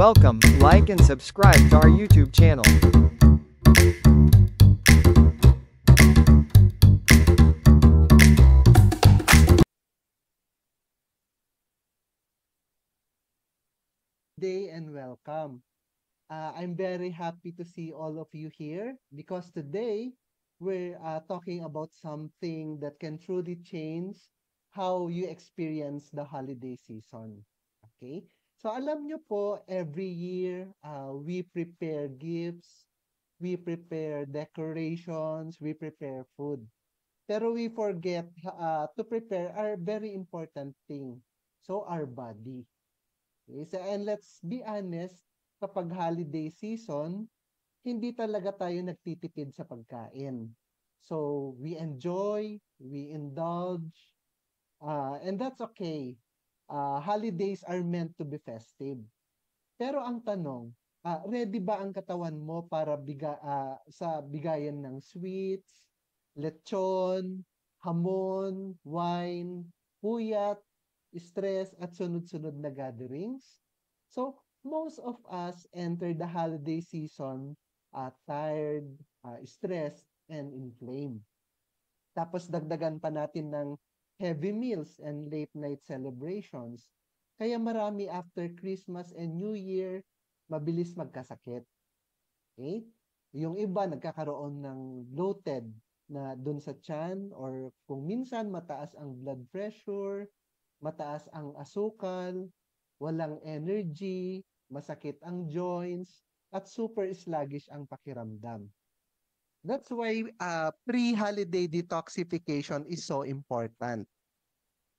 Welcome, like and subscribe to our YouTube channel. Day and welcome. I'm very happy to see all of you here because today we're talking about something that can truly change how you experience the holiday season. Okay? So alam nyo po, every year we prepare gifts, we prepare decorations, we prepare food. Pero we forget to prepare our very important thing. So our body. Okay, so, and let's be honest, kapag holiday season, hindi talaga tayo nagtitipid sa pagkain. So, we enjoy, we indulge, and that's okay. Holidays are meant to be festive. Pero ang tanong, ready ba ang katawan mo para sa bigayan ng sweets, lechon, hamon, wine, puyat, stress, at sunod-sunod na gatherings? So, most of us enter the holiday season tired, stressed, and inflamed. Tapos dagdagan pa natin ng heavy meals and late night celebrations. Kaya marami after Christmas and New Year, mabilis magkasakit. Okay? Yung iba nagkakaroon ng bloated na dun sa tiyan or kung minsan mataas ang blood pressure, mataas ang asukal, walang energy, masakit ang joints, at super sluggish ang pakiramdam. That's why pre-holiday detoxification is so important.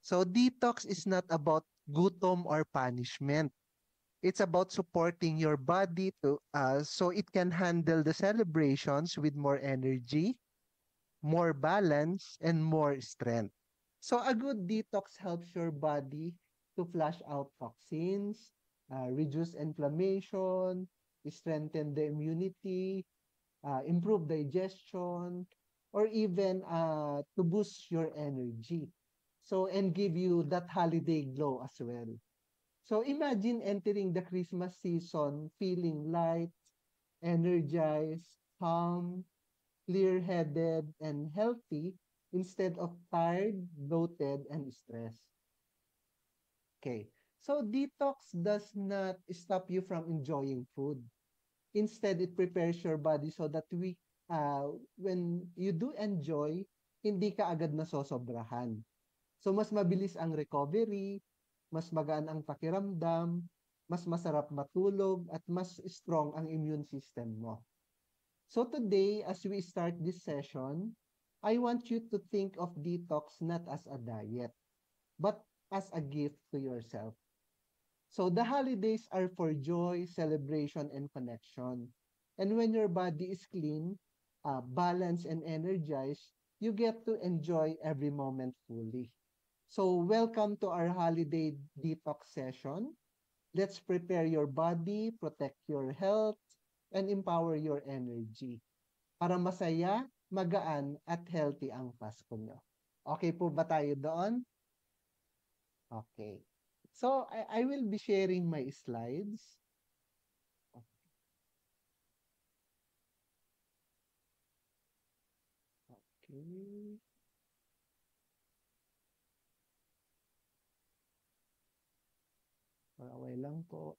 So detox is not about gutom or punishment. It's about supporting your body to so it can handle the celebrations with more energy, more balance, and more strength. So a good detox helps your body to flush out toxins, reduce inflammation, strengthen the immunity, improve digestion, or even to boost your energy. So, and give you that holiday glow as well. So, imagine entering the Christmas season feeling light, energized, calm, clear-headed, and healthy instead of tired, bloated, and stressed. Okay. So, detox does not stop you from enjoying food. Instead, it prepares your body so that when you do enjoy, hindi ka agad nasosobrahan. So, mas mabilis ang recovery, mas magaan ang pakiramdam, mas masarap matulog, at mas strong ang immune system mo. So today, as we start this session, I want you to think of detox not as a diet, but as a gift to yourself. So the holidays are for joy, celebration, and connection. And when your body is clean, balanced, and energized, you get to enjoy every moment fully. So welcome to our holiday detox session. Let's prepare your body, protect your health, and empower your energy para masaya, magaan, at healthy ang Pasko nyo. Okay po ba tayo doon? Okay. So, I will be sharing my slides. Okay. Okay lang po.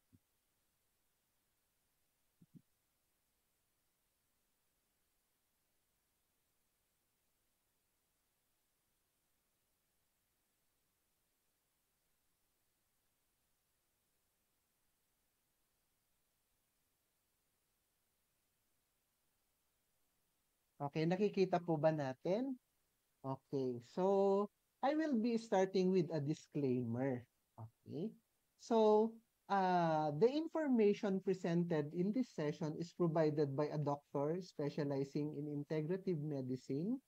Okay, nakikita po ba natin? Okay, so I will be starting with a disclaimer. Okay, so the information presented in this session is provided by a doctor specializing in integrative medicine,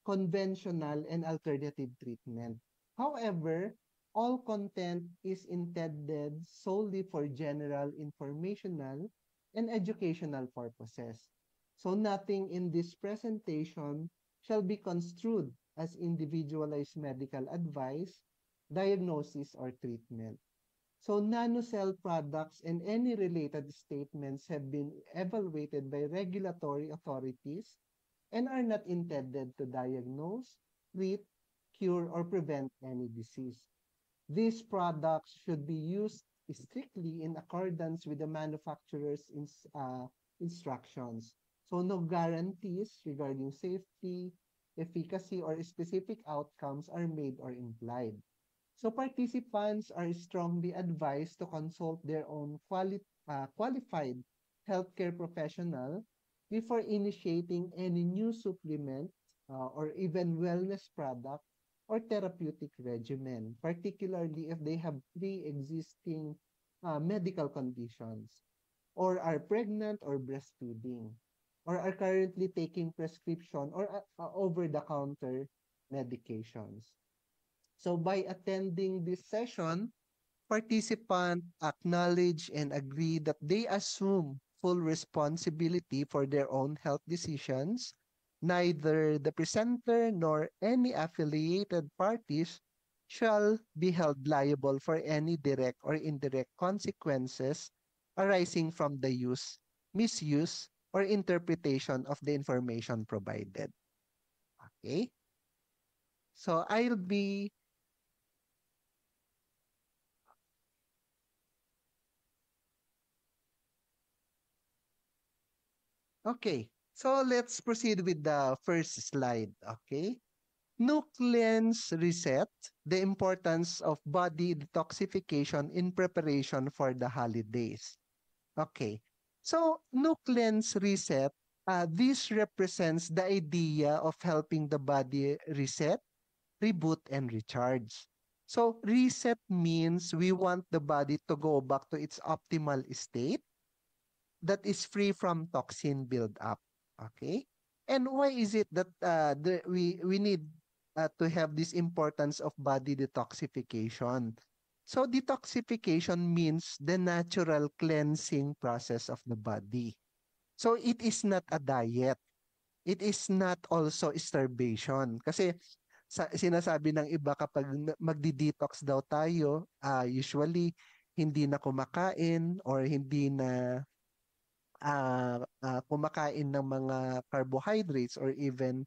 conventional, and alternative treatment. However, all content is intended solely for general informational and educational purposes. So nothing in this presentation shall be construed as individualized medical advice, diagnosis, or treatment. So nanocell products and any related statements have been evaluated by regulatory authorities and are not intended to diagnose, treat, cure, or prevent any disease. These products should be used strictly in accordance with the manufacturer's instructions. So no guarantees regarding safety, efficacy, or specific outcomes are made or implied. So participants are strongly advised to consult their own qualified healthcare professional before initiating any new supplement or even wellness product or therapeutic regimen, particularly if they have pre-existing medical conditions or are pregnant or breastfeeding or are currently taking prescription or over-the-counter medications. So by attending this session, participants acknowledge and agree that they assume full responsibility for their own health decisions. Neither the presenter nor any affiliated parties shall be held liable for any direct or indirect consequences arising from the use, misuse, or interpretation of the information provided. Okay? So I'll be Okay, so let's proceed with the first slide. Okay, nucleus reset, the importance of body detoxification in preparation for the holidays. Okay, so nucleus reset, this represents the idea of helping the body reset, reboot, and recharge. So reset means we want the body to go back to its optimal state that is free from toxin buildup. Okay? And why is it that we need to have this importance of body detoxification? So detoxification means the natural cleansing process of the body. So it is not a diet. It is not also starvation. Kasi sinasabi ng iba kapag magdi-detox daw tayo, usually hindi na kumakain or hindi na kumakain ng mga carbohydrates or even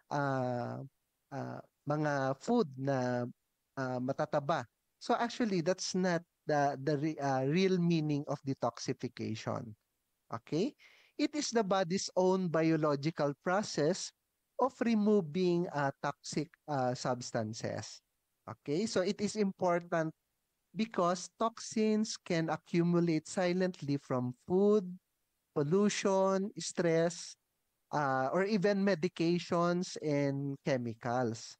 uh, mga food na matataba. So actually, that's not the real meaning of detoxification. Okay? It is the body's own biological process of removing toxic substances. Okay? So it is important because toxins can accumulate silently from food, pollution, stress, or even medications and chemicals.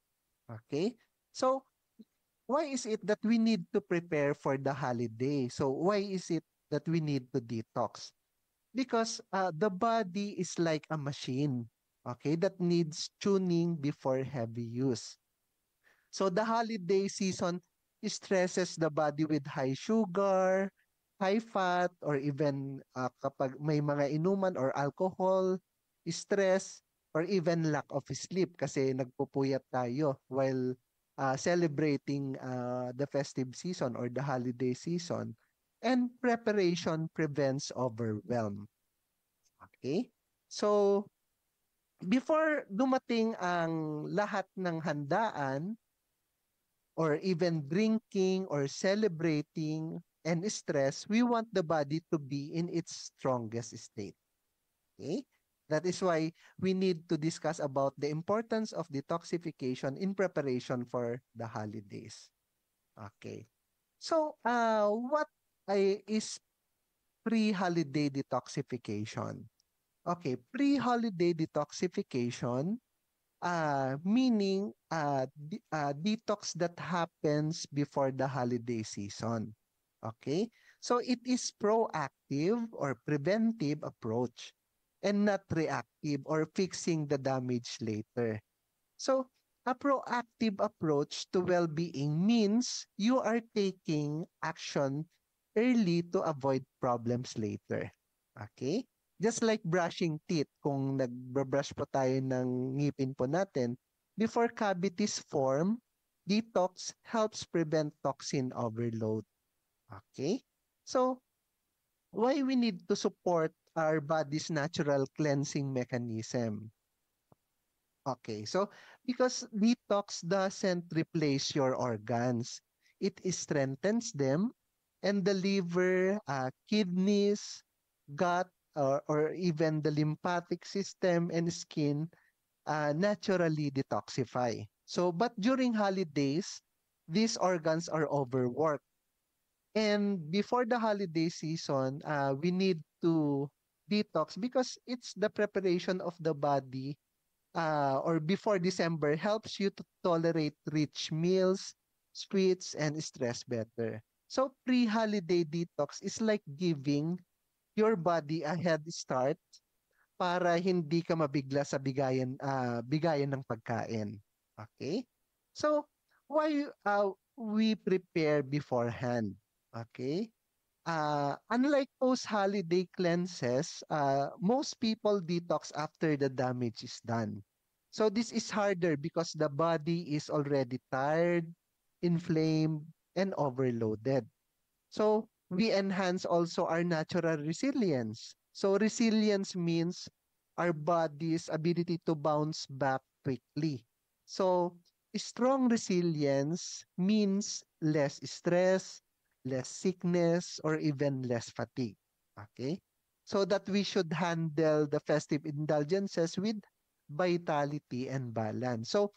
Okay? So, why is it that we need to prepare for the holiday? So, why is it that we need to detox? Because the body is like a machine, okay, that needs tuning before heavy use. So the holiday season stresses the body with high sugar, high fat, or even kapag may mga inuman or alcohol, stress, or even lack of sleep kasi nagpupuyat tayo while celebrating the festive season or the holiday season. And preparation prevents overwhelm. Okay? So, before dumating ang lahat ng handaan, or even drinking or celebrating and stress, we want the body to be in its strongest state. Okay? That is why we need to discuss about the importance of detoxification in preparation for the holidays. Okay. So, what is pre-holiday detoxification? Okay, pre-holiday detoxification meaning detox that happens before the holiday season. Okay? So it is proactive or preventive approach and not reactive or fixing the damage later. So a proactive approach to well-being means you are taking action early to avoid problems later. Okay? Just like brushing teeth, kung nag-brush po tayo ng ngipin po natin, before cavities form, detox helps prevent toxin overload. Okay? So, why we need to support our body's natural cleansing mechanism? Okay, so because detox doesn't replace your organs, it strengthens them, and the liver, kidneys, gut, or even the lymphatic system and skin naturally detoxify. So, but during holidays, these organs are overworked. And before the holiday season, we need to detox because it's the preparation of the body or before December helps you to tolerate rich meals, sweets, and stress better. So pre-holiday detox is like giving your body a head start para hindi ka mabigla sa bigayan ng pagkain. Okay? So, why we prepare beforehand? Okay? Unlike post-holiday cleanses, most people detox after the damage is done. So this is harder because the body is already tired, inflamed, and overloaded. So we enhance also our natural resilience. So resilience means our body's ability to bounce back quickly. So strong resilience means less stress, less sickness, or even less fatigue. Okay? So that we should handle the festive indulgences with vitality and balance. So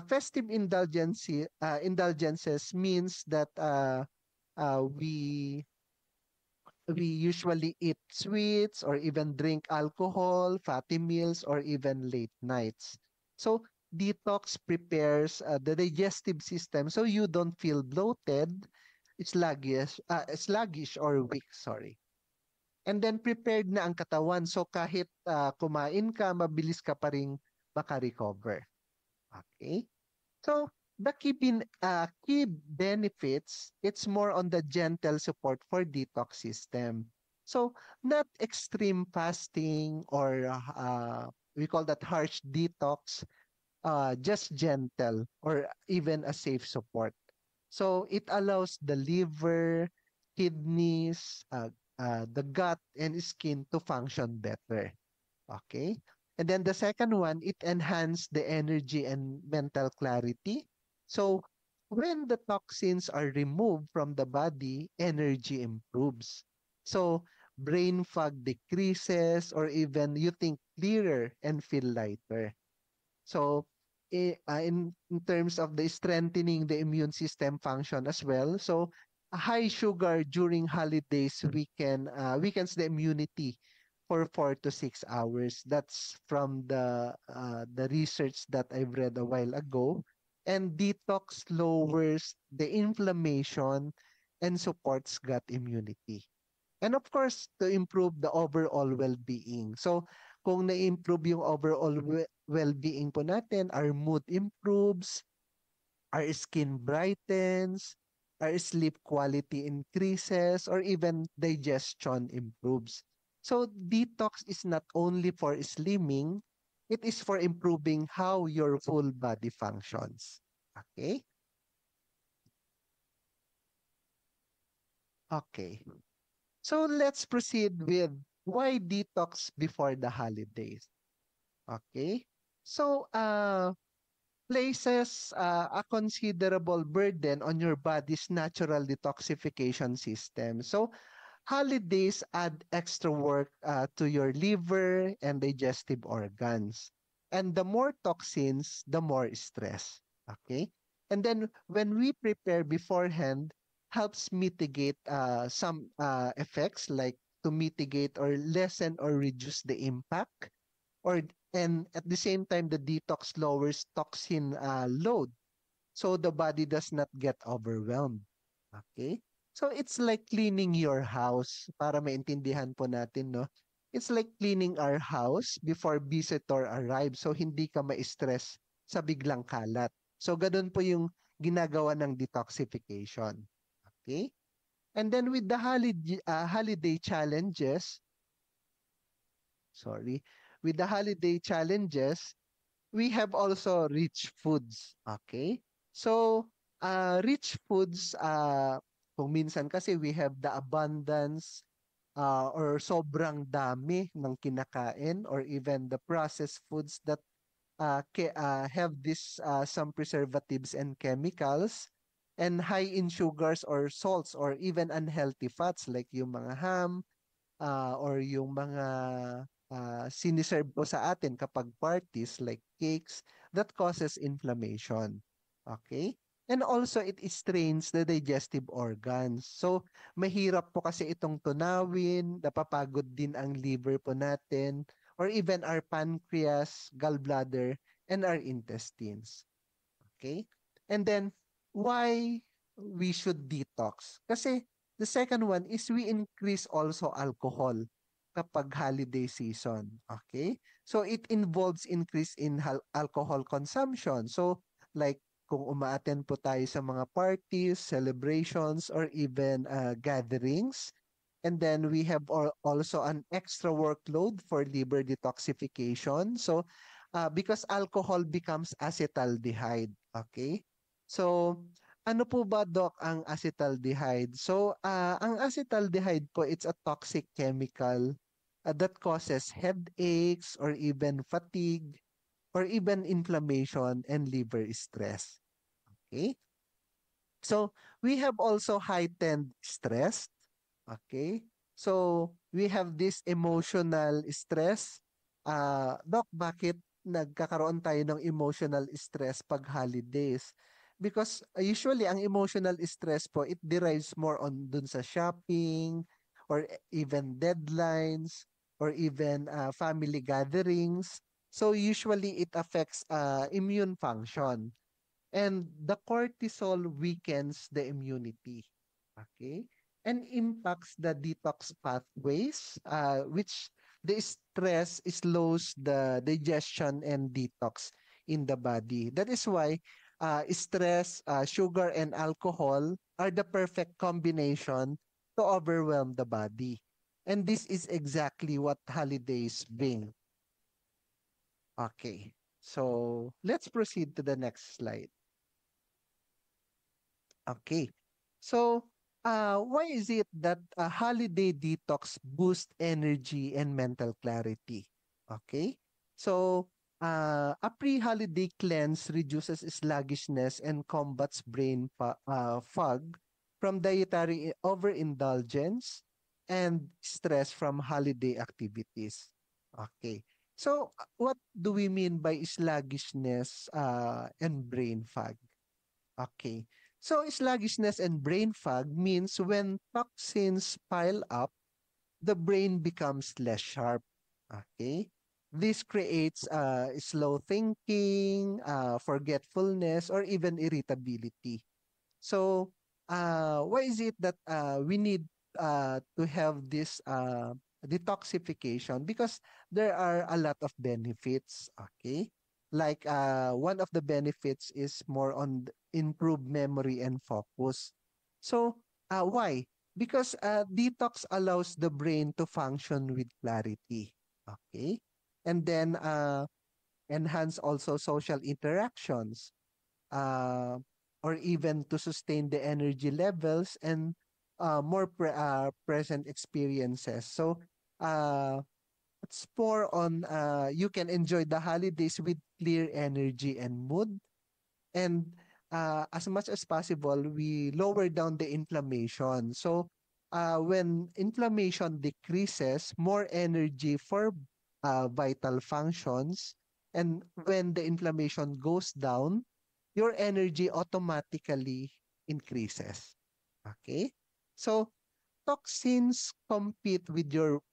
festive indulgences means that we usually eat sweets or even drink alcohol, fatty meals, or even late nights. So detox prepares the digestive system so you don't feel bloated, sluggish or weak, sorry. And then prepared na ang katawan so kahit kumain ka, mabilis ka pa rin makarecover. Okay? So the key benefits, it's more on the gentle support for detox system. So not extreme fasting or we call that harsh detox, just gentle or even a safe support. So it allows the liver, kidneys, the gut and skin to function better. Okay. And then the second one, it enhanced the energy and mental clarity. So when the toxins are removed from the body, energy improves. So brain fog decreases or even you think clearer and feel lighter. So in terms of the strengthening the immune system function as well. So a high sugar during holidays weakens the immunity for 4 to 6 hours. That's from the research that I've read a while ago. And detox lowers the inflammation and supports gut immunity. And of course, to improve the overall well-being. So, kung na-improve yung overall well-being po natin, our mood improves, our skin brightens, our sleep quality increases, or even digestion improves. So, detox is not only for slimming, it is for improving how your full body functions. Okay? Okay. So, let's proceed with why detox before the holidays. Okay? So, places a considerable burden on your body's natural detoxification system. So, holidays add extra work to your liver and digestive organs. And the more toxins, the more stress. Okay? And then when we prepare beforehand, helps mitigate some effects like to mitigate or lessen or reduce the impact or and at the same time the detox lowers toxin load so the body does not get overwhelmed. Okay? So it's like cleaning your house para maintindihan po natin, no? It's like cleaning our house before visitor arrives so hindi ka ma-stress sa biglang kalat. So ganun po yung ginagawa ng detoxification. Okay? And then with the holiday challenges, sorry, with the holiday challenges, we have also rich foods. Okay? So, rich foods Kung minsan kasi we have the abundance or sobrang dami ng kinakain or even the processed foods that have this some preservatives and chemicals and high in sugars or salts or even unhealthy fats like yung mga ham or yung mga siniserve po sa atin kapag parties like cakes that causes inflammation. Okay? And also it strains the digestive organs. So mahirap po kasi itong tunawin, napapagod din ang liver po natin or even our pancreas, gallbladder, and our intestines. Okay? And then, why we should detox? Kasi the second one is we increase also alcohol kapag holiday season. Okay? So it involves increase in alcohol consumption. So like kung umaattend po tayo sa mga parties, celebrations, or even gatherings, and then we have also an extra workload for liver detoxification. So because alcohol becomes acetaldehyde. Okay? So, ano po ba, Doc, ang acetaldehyde? So, ang acetaldehyde po, it's a toxic chemical that causes headaches or even fatigue or even inflammation and liver stress. Okay? So, we have also heightened stress. Okay? So, we have this emotional stress. Doc, bakit nagkakaroon tayo ng emotional stress pag holidays? Because usually, ang emotional stress po, it derives more on dun sa shopping, or even deadlines, or even family gatherings. So, usually, it affects immune function. And the cortisol weakens the immunity. Okay? And impacts the detox pathways, which the stress slows the digestion and detox in the body. That is why stress, sugar, and alcohol are the perfect combination to overwhelm the body. And this is exactly what holidays bring. Okay. So let's proceed to the next slide. Okay. So, why is it that a holiday detox boosts energy and mental clarity? Okay. So, a pre-holiday cleanse reduces sluggishness and combats fog from dietary overindulgence and stress from holiday activities. Okay. So, what do we mean by sluggishness and brain fog? Okay. So sluggishness and brain fog means when toxins pile up, the brain becomes less sharp. Okay. This creates slow thinking, forgetfulness, or even irritability. So, why is it that we need to have this detoxification? Because there are a lot of benefits. Okay. Like one of the benefits is more on improved memory and focus. So, why? Because detox allows the brain to function with clarity. Okay. And then enhance also social interactions uh, or even to sustain the energy levels and more present experiences. So it's more on you can enjoy the holidays with clear energy and mood. And as much as possible, we lower down the inflammation. So when inflammation decreases, more energy for vital functions. And when the inflammation goes down, your energy automatically increases. Okay? So, toxins compete with your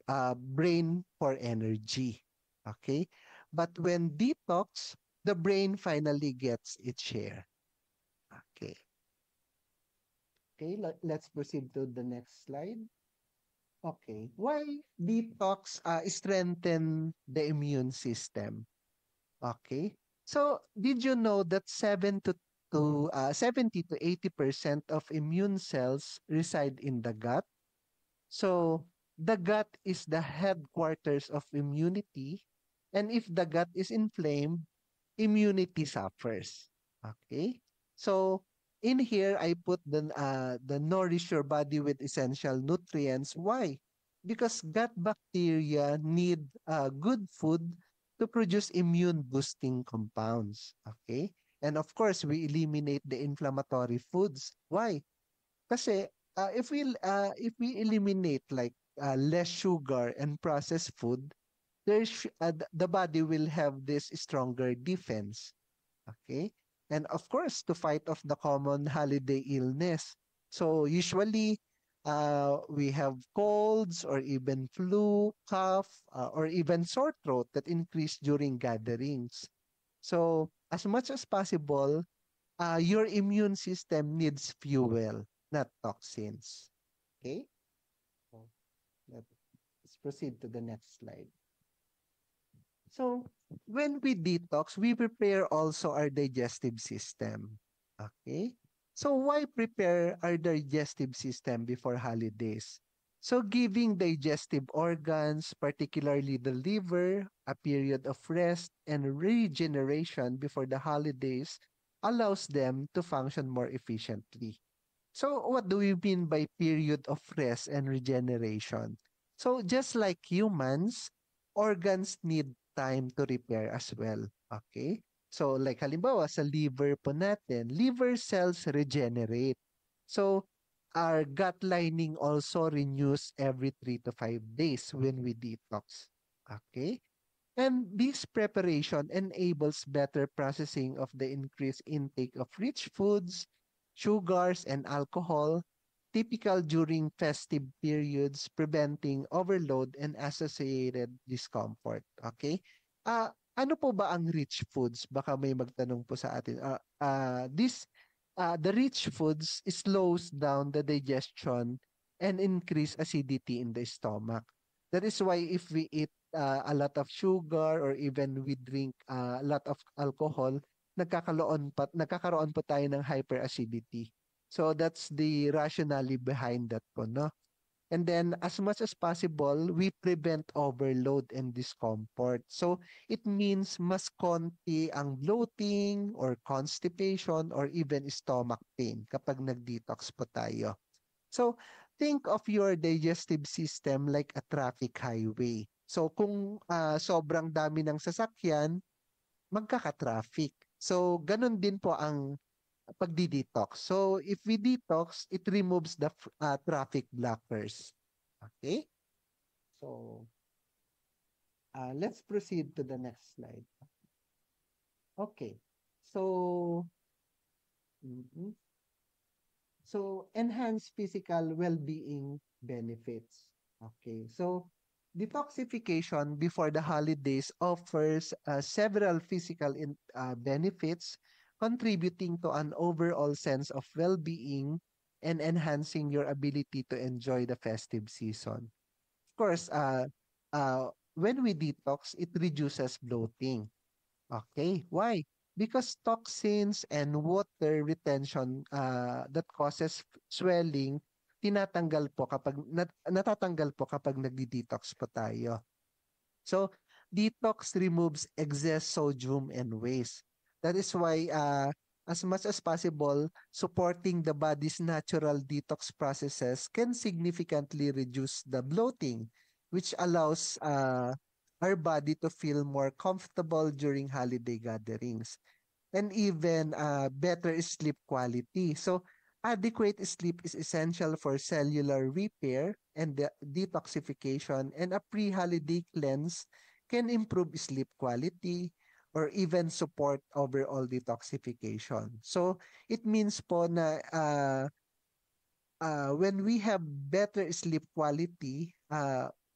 brain for energy. Okay? But when detox, the brain finally gets its share. Okay. Okay, let's proceed to the next slide. Okay. Why detox strengthen the immune system? Okay. So, did you know that 70 to 80% of immune cells reside in the gut? So, the gut is the headquarters of immunity. And if the gut is inflamed, immunity suffers. Okay? So, in here, I put the nourish your body with essential nutrients. Why? Because gut bacteria need good food to produce immune boosting compounds. Okay? And of course, we eliminate the inflammatory foods. Why? Kasi if we eliminate like less sugar and processed food, the body will have this stronger defense. Okay? And of course, to fight off the common holiday illness. So usually, we have colds or even flu, cough, or even sore throat that increase during gatherings. So as much as possible, your immune system needs fuel, not toxins. Okay? So let's proceed to the next slide. So, when we detox, we prepare also our digestive system. Okay? So, why prepare our digestive system before holidays? So, giving digestive organs, particularly the liver, a period of rest and regeneration before the holidays allows them to function more efficiently. So, what do we mean by period of rest and regeneration? So, just like humans, organs need time to repair as well. Okay? So, like halimbawa sa liver po natin, liver cells regenerate. So, our gut lining also renews every 3 to 5 days when we detox. Okay? And this preparation enables better processing of the increased intake of rich foods, sugars, and alcohol, typical during festive periods, preventing overload and associated discomfort. Okay? Ano po ba ang rich foods? Baka may magtanong po sa atin. The rich foods slows down the digestion and increase acidity in the stomach. That is why if we eat a lot of sugar or even we drink a lot of alcohol, nagkakaroon po tayo ng hyperacidity. So that's the rationale behind that po, no? And then as much as possible, we prevent overload and discomfort. So it means mas konti ang bloating or constipation or even stomach pain kapag nag-detox po tayo. So, think of your digestive system like a traffic highway. So, kung sobrang dami ng sasakyan, magkaka-traffic. So, ganun din po ang pagdi-detox. So, if we detox, it removes the traffic blockers. Okay? So, let's proceed to the next slide. Okay. So, mhm. So, enhance physical well-being benefits. Okay. So, detoxification before the holidays offers several physical benefits, contributing to an overall sense of well-being and enhancing your ability to enjoy the festive season. Of course, when we detox, it reduces bloating. Okay, why? Because toxins and water retention that causes swelling, natatanggal po kapag nagdi-detox po tayo. So, detox removes excess sodium and waste. That is why as much as possible, supporting the body's natural detox processes can significantly reduce the bloating, which allows our body to feel more comfortable during holiday gatherings and even better sleep quality. So, adequate sleep is essential for cellular repair and detoxification, and a pre-holiday cleanse can improve sleep quality or even support overall detoxification. So, it means po na when we have better sleep quality,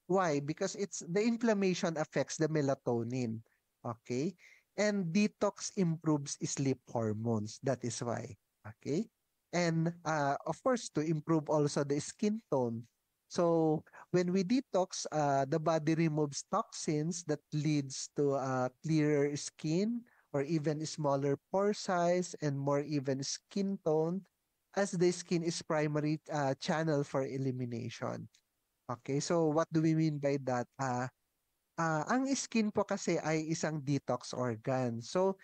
why? Because it's the inflammation affects the melatonin. Okay? And detox improves sleep hormones. That is why. Okay? And of course, to improve also the skin tone. So when we detox, the body removes toxins that leads to clearer skin or even smaller pore size and more even skin tone as the skin is primary channel for elimination. Okay, so what do we mean by that? Ang skin po kasi ay isang detox organ. So,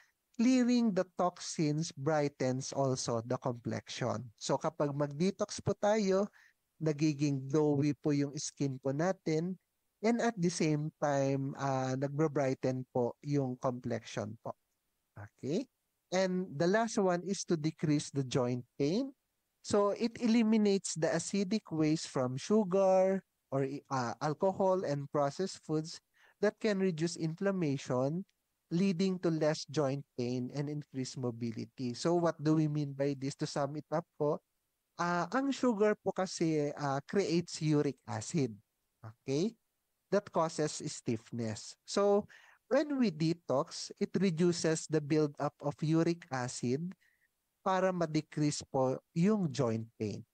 clearing the toxins brightens also the complexion. So kapag mag-detox po tayo, nagiging glowy po yung skin po natin, and at the same time, nagbe-brighten po yung complexion po. Okay? And the last one is to decrease the joint pain. So it eliminates the acidic waste from sugar or alcohol and processed foods that can reduce inflammation, leading to less joint pain and increased mobility. So what do we mean by this? To sum it up po, ang sugar po kasi creates uric acid. Okay? That causes stiffness. So when we detox, it reduces the buildup of uric acid para ma-decrease po yung joint pain.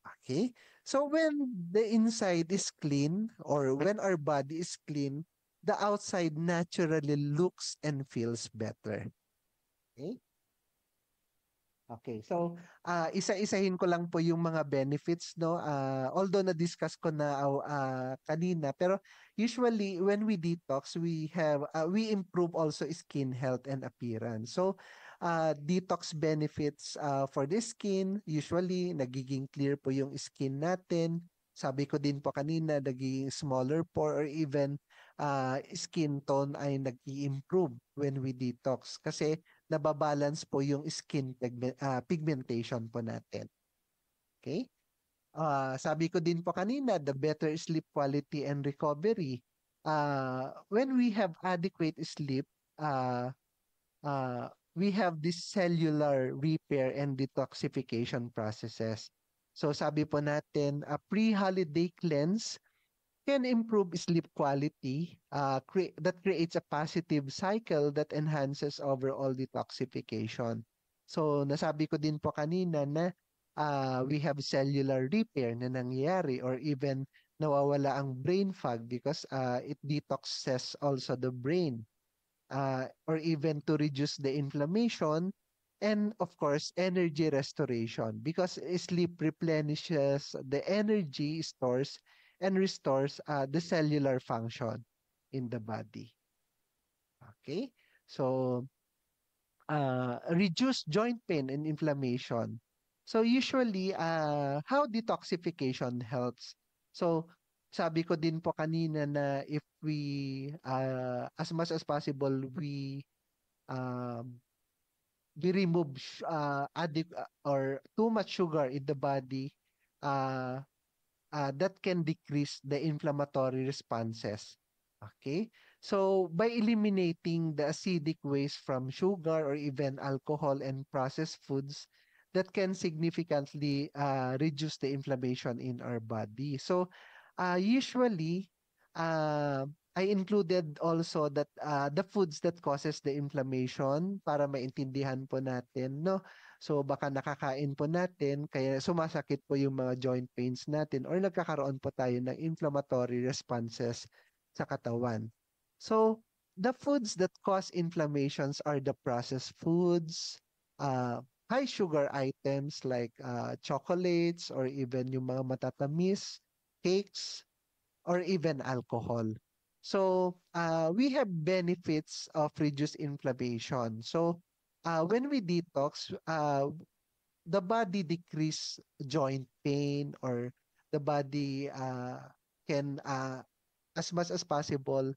Okay? So when the inside is clean or when our body is clean, the outside naturally looks and feels better. Okay? Okay, so isa-isahin ko lang po yung mga benefits, no? Although na-discuss ko na kanina, pero usually when we detox, we improve also skin health and appearance. So detox benefits for the skin, usually nagiging clear po yung skin natin. Sabi ko din po kanina, nagiging smaller pore or even skin tone ay nag-i-improve when we detox kasi nababalance po yung skin pigmentation po natin. Okay? Sabi ko din po kanina, the better sleep quality and recovery. When we have adequate sleep, we have this cellular repair and detoxification processes. So sabi po natin, a pre-holiday cleanse can improve sleep quality that creates a positive cycle that enhances overall detoxification. So nasabi ko din po kanina na we have cellular repair na nangyayari or even nawawala ang brain fog because it detoxes also the brain or even to reduce the inflammation and of course energy restoration because sleep replenishes the energy stores and restores the cellular function in the body. Okay? So, reduce joint pain and inflammation. So, usually, how detoxification helps? So, sabi ko din po kanina na if we, as much as possible, um, we remove or too much sugar in the body, uh, that can decrease the inflammatory responses. Okay? So, by eliminating the acidic waste from sugar or even alcohol and processed foods, that can significantly reduce the inflammation in our body. So, usually, I included also that the foods that causes the inflammation para maintindihan po natin, no? So baka nakakain po natin kaya sumasakit po yung mga joint pains natin or nagkakaroon po tayo ng inflammatory responses sa katawan. So the foods that cause inflammations are the processed foods, high sugar items like chocolates or even yung mga matatamis, cakes, or even alcohol. So we have benefits of reduced inflammation. So when we detox, the body decrease joint pain or the body can as much as possible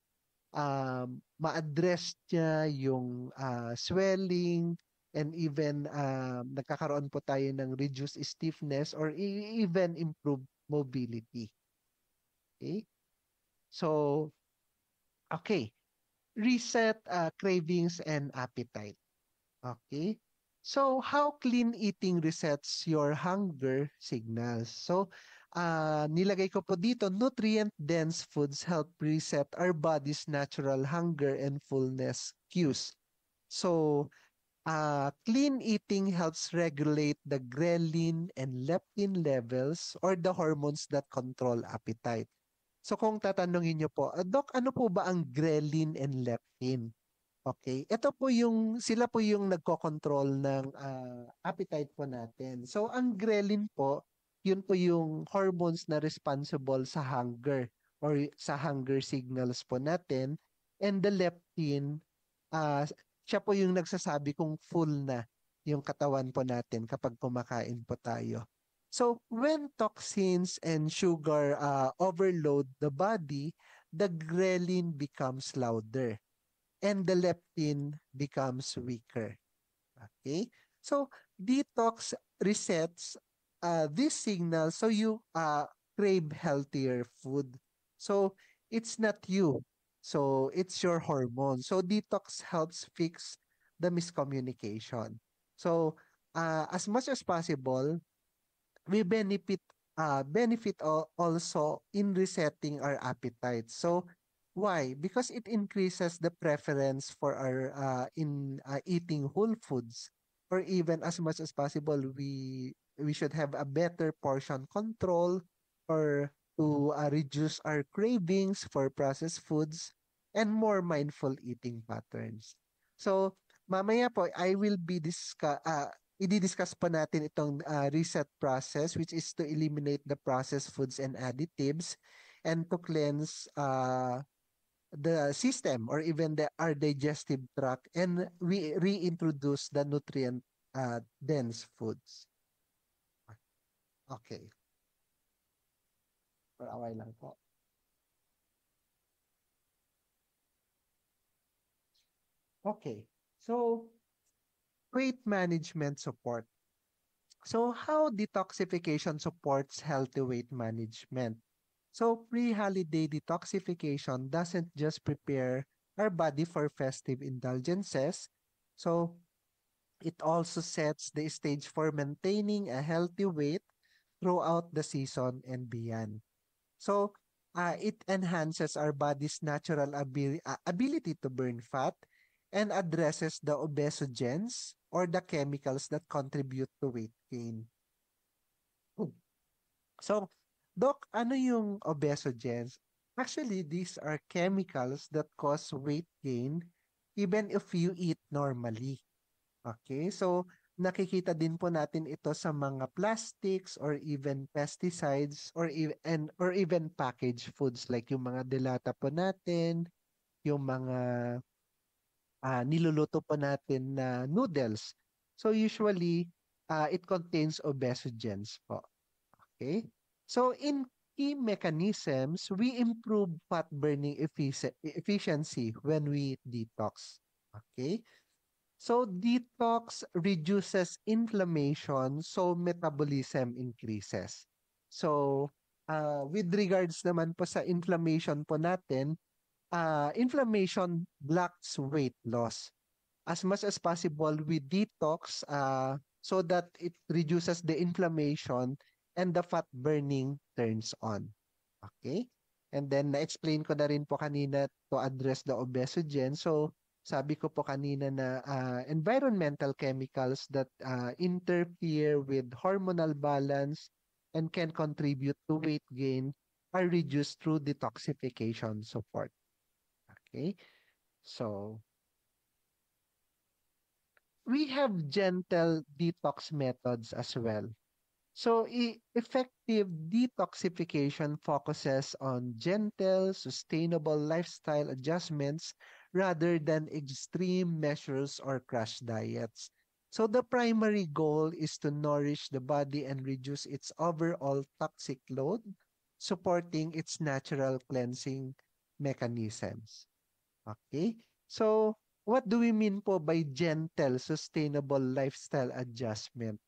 ma-address niya yung swelling and even nagkakaroon po tayo ng reduced stiffness or even improved mobility. Okay? So, okay. Reset cravings and appetite. Okay? So, how clean eating resets your hunger signals? So, nilagay ko po dito, nutrient-dense foods help reset our body's natural hunger and fullness cues. So, clean eating helps regulate the ghrelin and leptin levels or the hormones that control appetite. So kung tatanungin niyo po, Doc, ano po ba ang ghrelin and leptin? Okay, ito po sila po yung nagko-control ng appetite po natin. So ang ghrelin po, yun po yung hormones na responsible sa hunger or sa hunger signals po natin. And the leptin, uh, siya po yung nagsasabi kung full na yung katawan po natin kapag kumakain po tayo. So, when toxins and sugar overload the body, the ghrelin becomes louder and the leptin becomes weaker. Okay? So, detox resets this signal so you crave healthier food. So, it's not you. So, it's your hormone. So, detox helps fix the miscommunication. So, as much as possible, we benefit also in resetting our appetite. So why? Because it increases the preference for our in eating whole foods, or even as much as possible we should have a better portion control, or to reduce our cravings for processed foods and more mindful eating patterns. So mamaya po I will be i-discuss pa natin itong reset process, which is to eliminate the processed foods and additives and to cleanse the system or even our digestive tract, and we reintroduce the nutrient dense foods. Okay. For a while lang po. Okay. So, weight management support. So, how detoxification supports healthy weight management? So, pre-holiday detoxification doesn't just prepare our body for festive indulgences. So, it also sets the stage for maintaining a healthy weight throughout the season and beyond. So, it enhances our body's natural ability to burn fat and addresses the obesogens or the chemicals that contribute to weight gain. So, Doc, ano yung obesogens? Actually, these are chemicals that cause weight gain even if you eat normally. Okay? So, nakikita din po natin ito sa mga plastics or even pesticides or even packaged foods like yung mga delata po natin, yung mga niluluto po natin na noodles. So, usually, it contains obesogens po. Okay? So in key mechanisms, we improve fat burning efficiency when we detox. Okay? So detox reduces inflammation, so metabolism increases. So with regards naman po sa inflammation po natin, inflammation blocks weight loss. As much as possible, we detox so that it reduces the inflammation and the fat burning turns on. Okay? And then, na-explain ko na rin po kanina to address the obesogen. So, sabi ko po kanina na environmental chemicals that interfere with hormonal balance and can contribute to weight gain are reduced through detoxification support. Okay? So, we have gentle detox methods as well. So, effective detoxification focuses on gentle, sustainable lifestyle adjustments rather than extreme measures or crash diets. So, the primary goal is to nourish the body and reduce its overall toxic load, supporting its natural cleansing mechanisms. Okay? So, what do we mean po by gentle, sustainable lifestyle adjustment?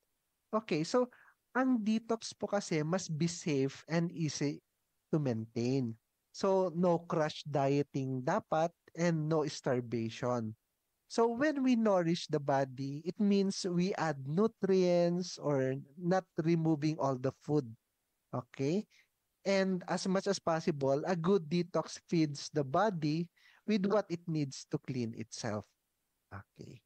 Okay, so ang detox po kasi must be safe and easy to maintain. So, no crash dieting dapat and no starvation. So, when we nourish the body, it means we add nutrients or not removing all the food. Okay? And as much as possible, a good detox feeds the body with what it needs to clean itself. Okay.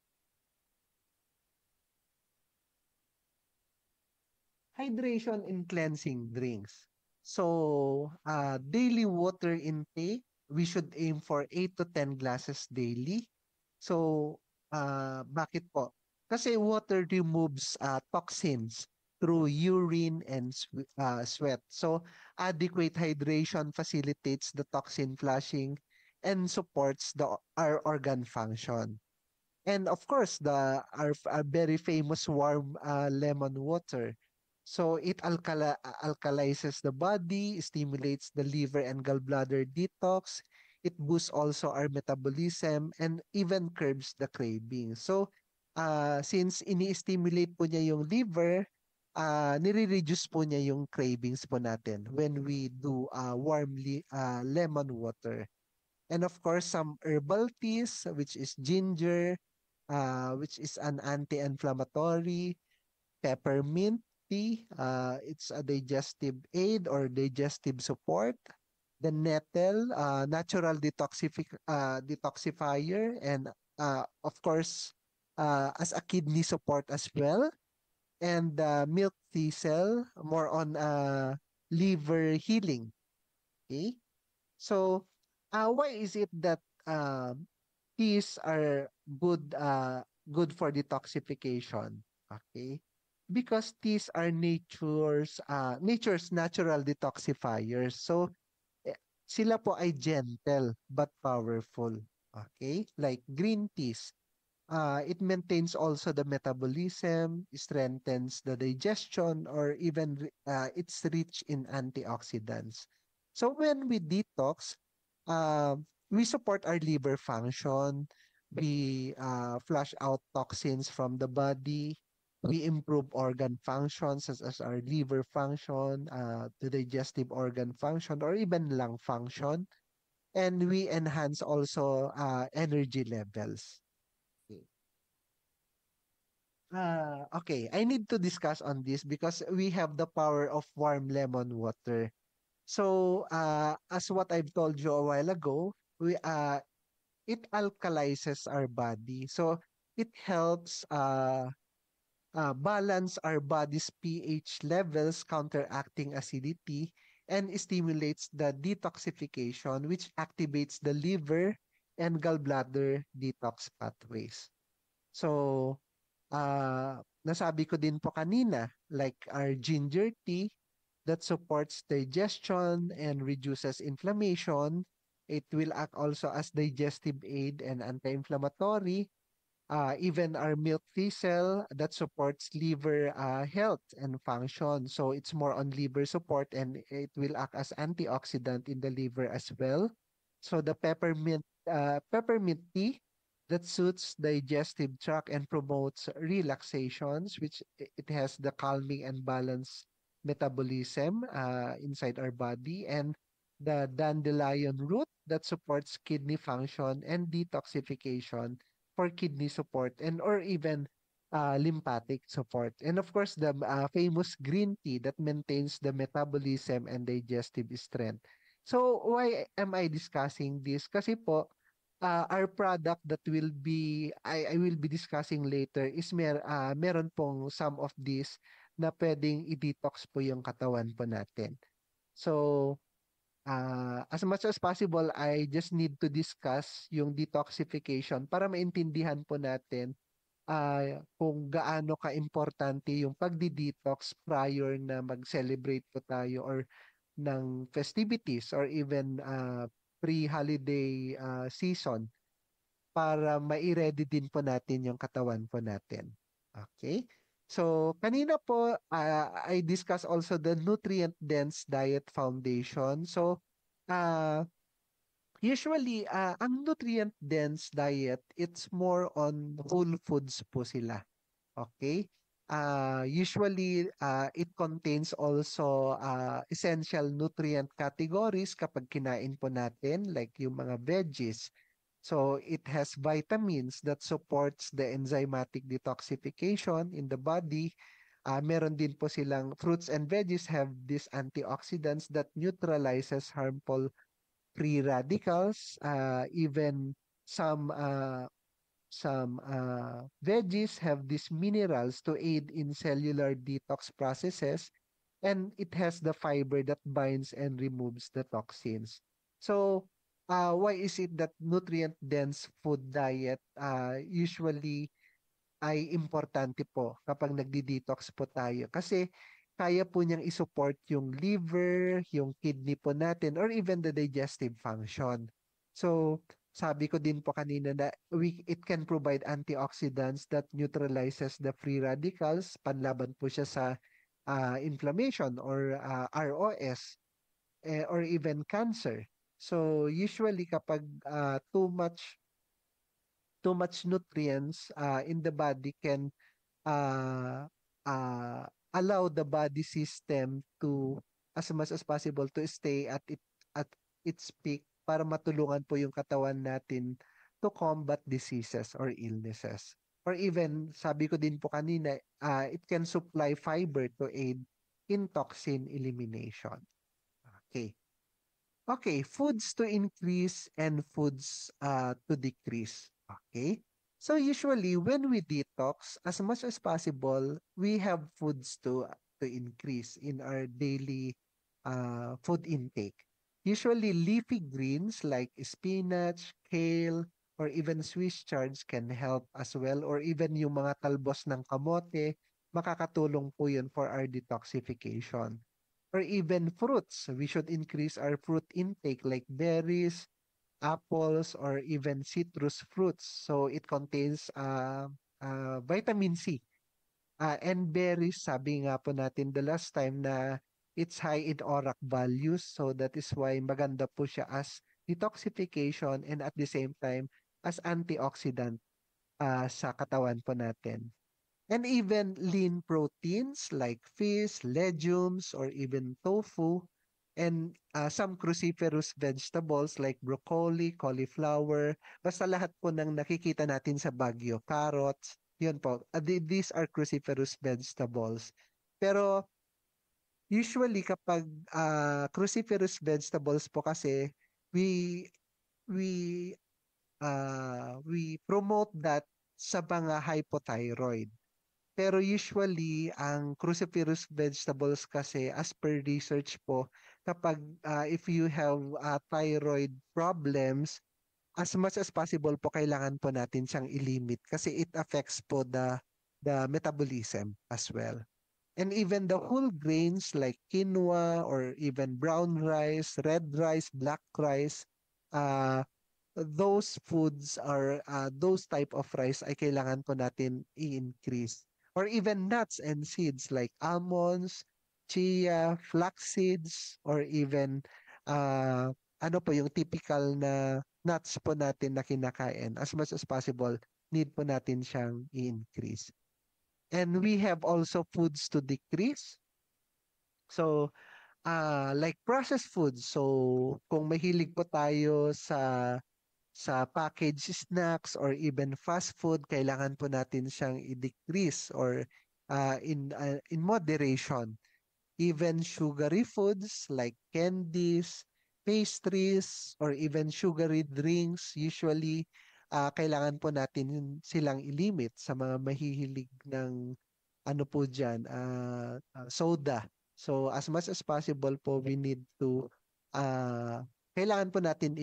Hydration in cleansing drinks. So, daily water intake, we should aim for 8 to 10 glasses daily. So, bakit po? Kasi water removes toxins through urine and sweat. So, adequate hydration facilitates the toxin flushing and supports our organ function. And of course, our very famous warm lemon water. So it alkalizes the body, stimulates the liver and gallbladder detox. It boosts also our metabolism and even curbs the craving. So since ini-stimulate po niya yung liver, nire-reduce po niya yung cravings po natin when we do lemon water. And of course, some herbal teas, which is ginger, which is an anti-inflammatory, peppermint tea, it's a digestive aid or digestive support. The nettle, natural detoxifier, and of course, as a kidney support as well. And milk thistle, more on liver healing. Okay, so why is it that teas are good for detoxification? Okay, because teas are nature's natural detoxifiers. So eh, sila po ay gentle but powerful. Okay, like green teas. It maintains also the metabolism, strengthens the digestion, or even it's rich in antioxidants. So when we detox, uh, we support our liver function, we flush out toxins from the body, we improve organ functions such as our liver function, the digestive organ function, or even lung function, and we enhance also energy levels. Okay, I need to discuss on this because we have the power of warm lemon water. So, as what I've told you a while ago, it alkalizes our body. So, it helps balance our body's pH levels, counteracting acidity, and stimulates the detoxification, which activates the liver and gallbladder detox pathways. So, nasabi ko din po kanina, like our ginger tea that supports digestion and reduces inflammation. It will act also as digestive aid and anti-inflammatory. Even our milk thistle that supports liver health and function. So it's more on liver support and it will act as antioxidant in the liver as well. So the peppermint tea that suits digestive tract and promotes relaxations, which it has the calming and balanced metabolism inside our body, and the dandelion root that supports kidney function and detoxification for kidney support and or even lymphatic support. And of course, the famous green tea that maintains the metabolism and digestive strength. So why am I discussing this? Kasi po, our product that I will be discussing later is meron pong some of these na pwedeng i-detox po yung katawan po natin. So, as much as possible, I just need to discuss yung detoxification para maintindihan po natin kung gaano ka-importante yung pagdi-detox prior na mag-celebrate po tayo or ng festivities or even pre-holiday season para mai-ready din po natin yung katawan po natin. Okay? So, kanina po, I discussed also the nutrient-dense diet foundation. So, uh, usually, ang nutrient-dense diet, it's more on whole foods po sila. Okay? Usually, it contains also essential nutrient categories kapag kinain po natin, like yung mga veggies. So it has vitamins that supports the enzymatic detoxification in the body. Meron din po silang fruits and veggies have these antioxidants that neutralizes harmful free radicals. Even some uh, some veggies have these minerals to aid in cellular detox processes, and it has the fiber that binds and removes the toxins. So, why is it that nutrient-dense food diet usually ay importante po kapag nagdi-detox po tayo? Kasi kaya po niyang isupport yung liver, yung kidney po natin, or even the digestive function. So, sabi ko din po kanina na it can provide antioxidants that neutralizes the free radicals. Panlaban po siya sa inflammation or ROS or even cancer. So usually kapag too much nutrients in the body can uh, uh, allow the body system to as much as possible to stay at its peak para matulungan po yung katawan natin to combat diseases or illnesses. Or even, sabi ko din po kanina, it can supply fiber to aid in toxin elimination. Okay. Okay, foods to increase and foods to decrease. Okay. So usually when we detox, as much as possible, we have foods to increase in our daily food intake. Usually leafy greens like spinach, kale, or even Swiss chard can help as well. Or even yung mga talbos ng kamote, makakatulong po yun for our detoxification or even fruits. We should increase our fruit intake like berries, apples, or even citrus fruits. So it contains vitamin C. And berries, sabi nga po natin the last time na it's high in ORAC values. So that is why maganda po siya as detoxification and at the same time as antioxidant sa katawan po natin. And even lean proteins like fish, legumes, or even tofu, and some cruciferous vegetables like broccoli, cauliflower, basta lahat po ng nakikita natin sa Baguio, carrots, yun po. These are cruciferous vegetables. Pero usually kapag cruciferous vegetables po kasi, we we we promote that sa mga hypothyroid. Pero usually, ang cruciferous vegetables kasi, as per research po, kapag if you have thyroid problems, as much as possible po, kailangan po natin siyang ilimit kasi it affects po the metabolism as well. And even the whole grains like quinoa or even brown rice, red rice, black rice, uh, those foods are those type of rice ay kailangan po natin i-increase. Or even nuts and seeds like almonds, chia, flax seeds, or even ano po yung typical na nuts po natin na kinakain. As much as possible, need po natin siyang i-increase. And we have also foods to decrease. So, like processed foods. So, kung mahilig po tayo sa packaged snacks or even fast food, kailangan po natin siyang i-decrease or in moderation. Even sugary foods like candies, pastries, or even sugary drinks, usually kailangan po natin silang ilimit sa mga mahihilig ng ano po dyan, soda. So as much as possible po, we need to, kailangan po natin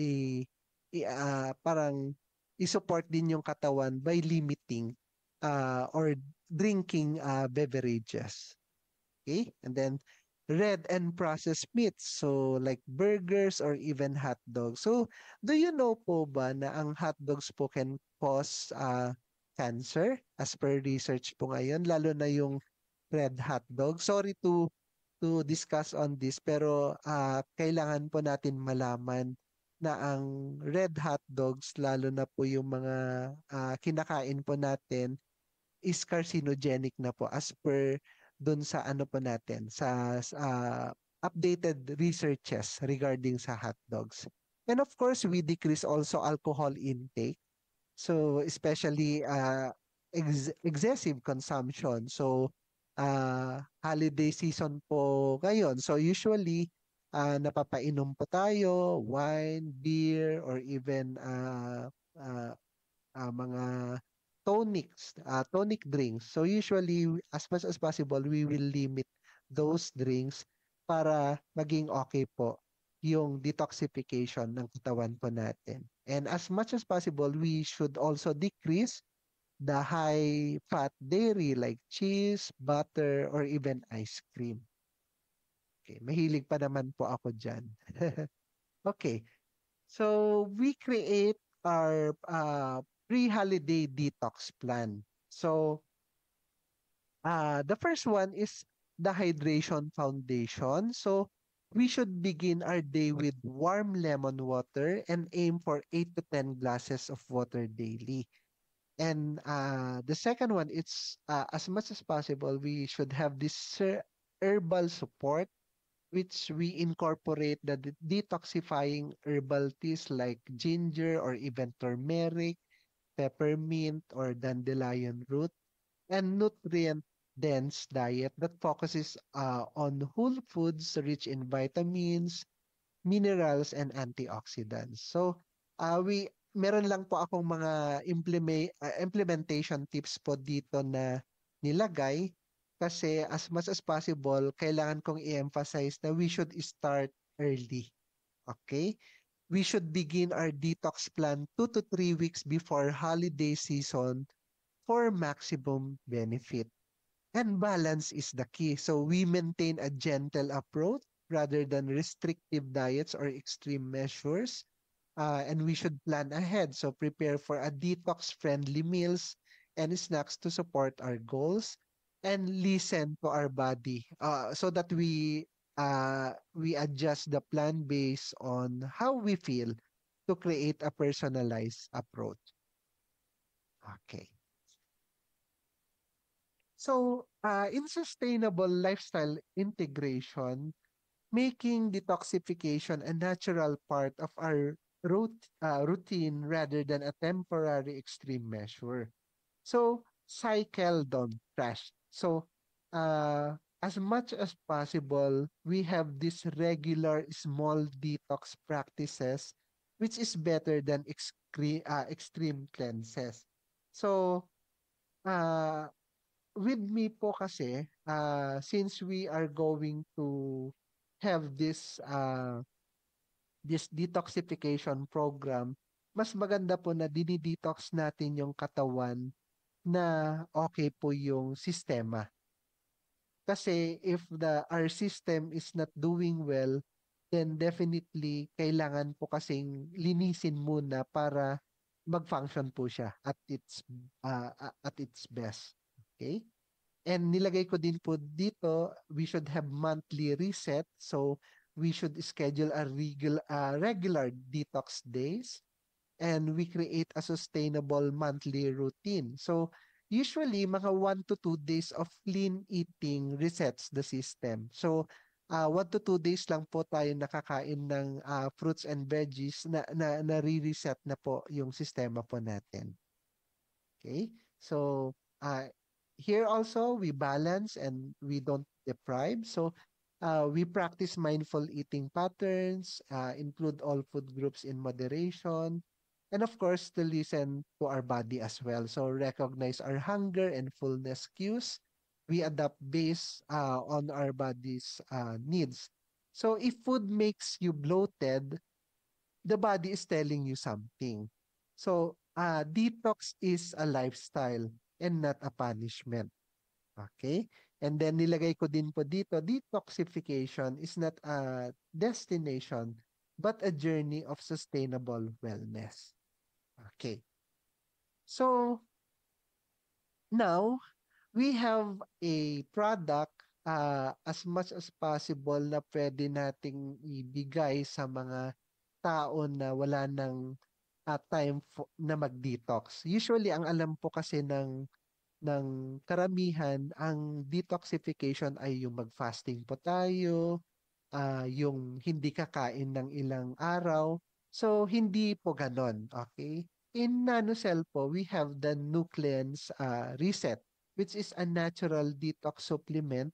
parang i-support din yung katawan by limiting or drinking beverages. Okay? And then red and processed meats. So like burgers or even hot dogs. So do you know po ba na ang hot dogs po can cause cancer as per research po ngayon, lalo na yung red hot dog. Sorry to discuss on this pero kailangan po natin malaman na ang red hot dogs, lalo na po yung mga kinakain po natin, is carcinogenic na po as per dun sa ano po natin, sa updated researches regarding sa hot dogs. And of course, we decrease also alcohol intake. So especially excessive consumption. So holiday season po ngayon. So usually napapainom po tayo, wine, beer, or even mga tonic drinks. So usually, as much as possible, we will limit those drinks para maging okay po yung detoxification ng katawan po natin. And as much as possible, we should also decrease the high fat dairy like cheese, butter, or even ice cream. Okay, mahilig pa naman po ako dyan. Okay, so we create our pre-holiday detox plan. So, the first one is the hydration foundation. So, we should begin our day with warm lemon water and aim for 8 to 10 glasses of water daily. And the second one, it's as much as possible, we should have this herbal support, which we incorporate the detoxifying herbal teas like ginger or even turmeric, peppermint, or dandelion root, and nutrient-dense diet that focuses on whole foods rich in vitamins, minerals, and antioxidants. So, we meron lang po akong mga implementation tips po dito na nilagay kasi as much as possible, kailangan kong i-emphasize na we should start early. Okay? We should begin our detox plan 2 to 3 weeks before holiday season for maximum benefit. And balance is the key. So we maintain a gentle approach rather than restrictive diets or extreme measures. And we should plan ahead. So prepare for a detox-friendly meals and snacks to support our goals and listen to our body so that we adjust the plan based on how we feel to create a personalized approach. Okay. So, in sustainable lifestyle integration, making detoxification a natural part of our routine rather than a temporary extreme measure. So, cycle, don't crash. So, as much as possible, we have these regular small detox practices, which is better than extreme cleanses. So, uh, with me po kasi, since we are going to have this detoxification program, mas maganda po na dinidetox natin yung katawan na okay po yung sistema. Kasi if our system is not doing well, then definitely kailangan po kasing linisin muna para mag-function po siya at its best. Okay? And nilagay ko din po dito, we should have monthly reset. So we should schedule a regular detox days and we create a sustainable monthly routine. So usually mga 1 to 2 days of clean eating resets the system. So 1 to 2 days lang po tayo nakakain ng fruits and veggies na re-reset na po yung sistema po natin. Okay? So here also we balance and we don't deprive. So we practice mindful eating patterns, include all food groups in moderation, and of course to listen to our body as well. So recognize our hunger and fullness cues. We adapt based on our body's needs. So if food makes you bloated, the body is telling you something. So detox is a lifestyle and not a punishment. Okay? And then nilagay ko din po dito, detoxification is not a destination, but a journey of sustainable wellness. Okay. So, now, we have a product as much as possible na pwede nating ibigay sa mga tao na wala ng time na mag-detox. Usually, ang alam po kasi ng karamihan, ang detoxification ay yung mag-fasting po tayo, yung hindi kakain ng ilang araw. So, hindi po ganon, okay? In NanoCell po, we have the Nucleans Reset, which is a natural detox supplement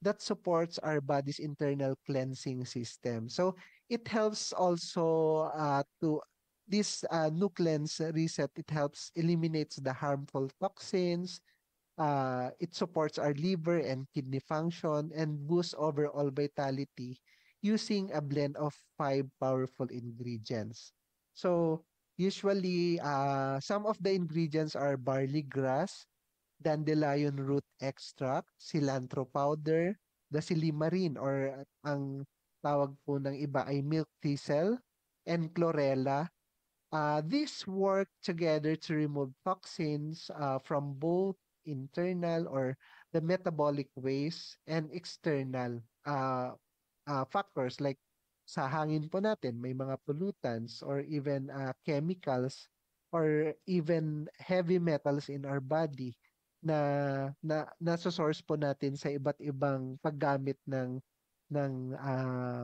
that supports our body's internal cleansing system. So, it helps also to this Nucleans Reset, it helps eliminates the harmful toxins, it supports our liver and kidney function and boosts overall vitality using a blend of 5 powerful ingredients. So usually, some of the ingredients are barley grass, dandelion root extract, cilantro powder, the silimarin or ang tawag po ng iba ay milk thistle, and chlorella, These work together to remove toxins from both internal or the metabolic waste and external factors like sa hangin po natin, may mga pollutants or even chemicals or even heavy metals in our body na nasa-source po natin sa iba't ibang paggamit ng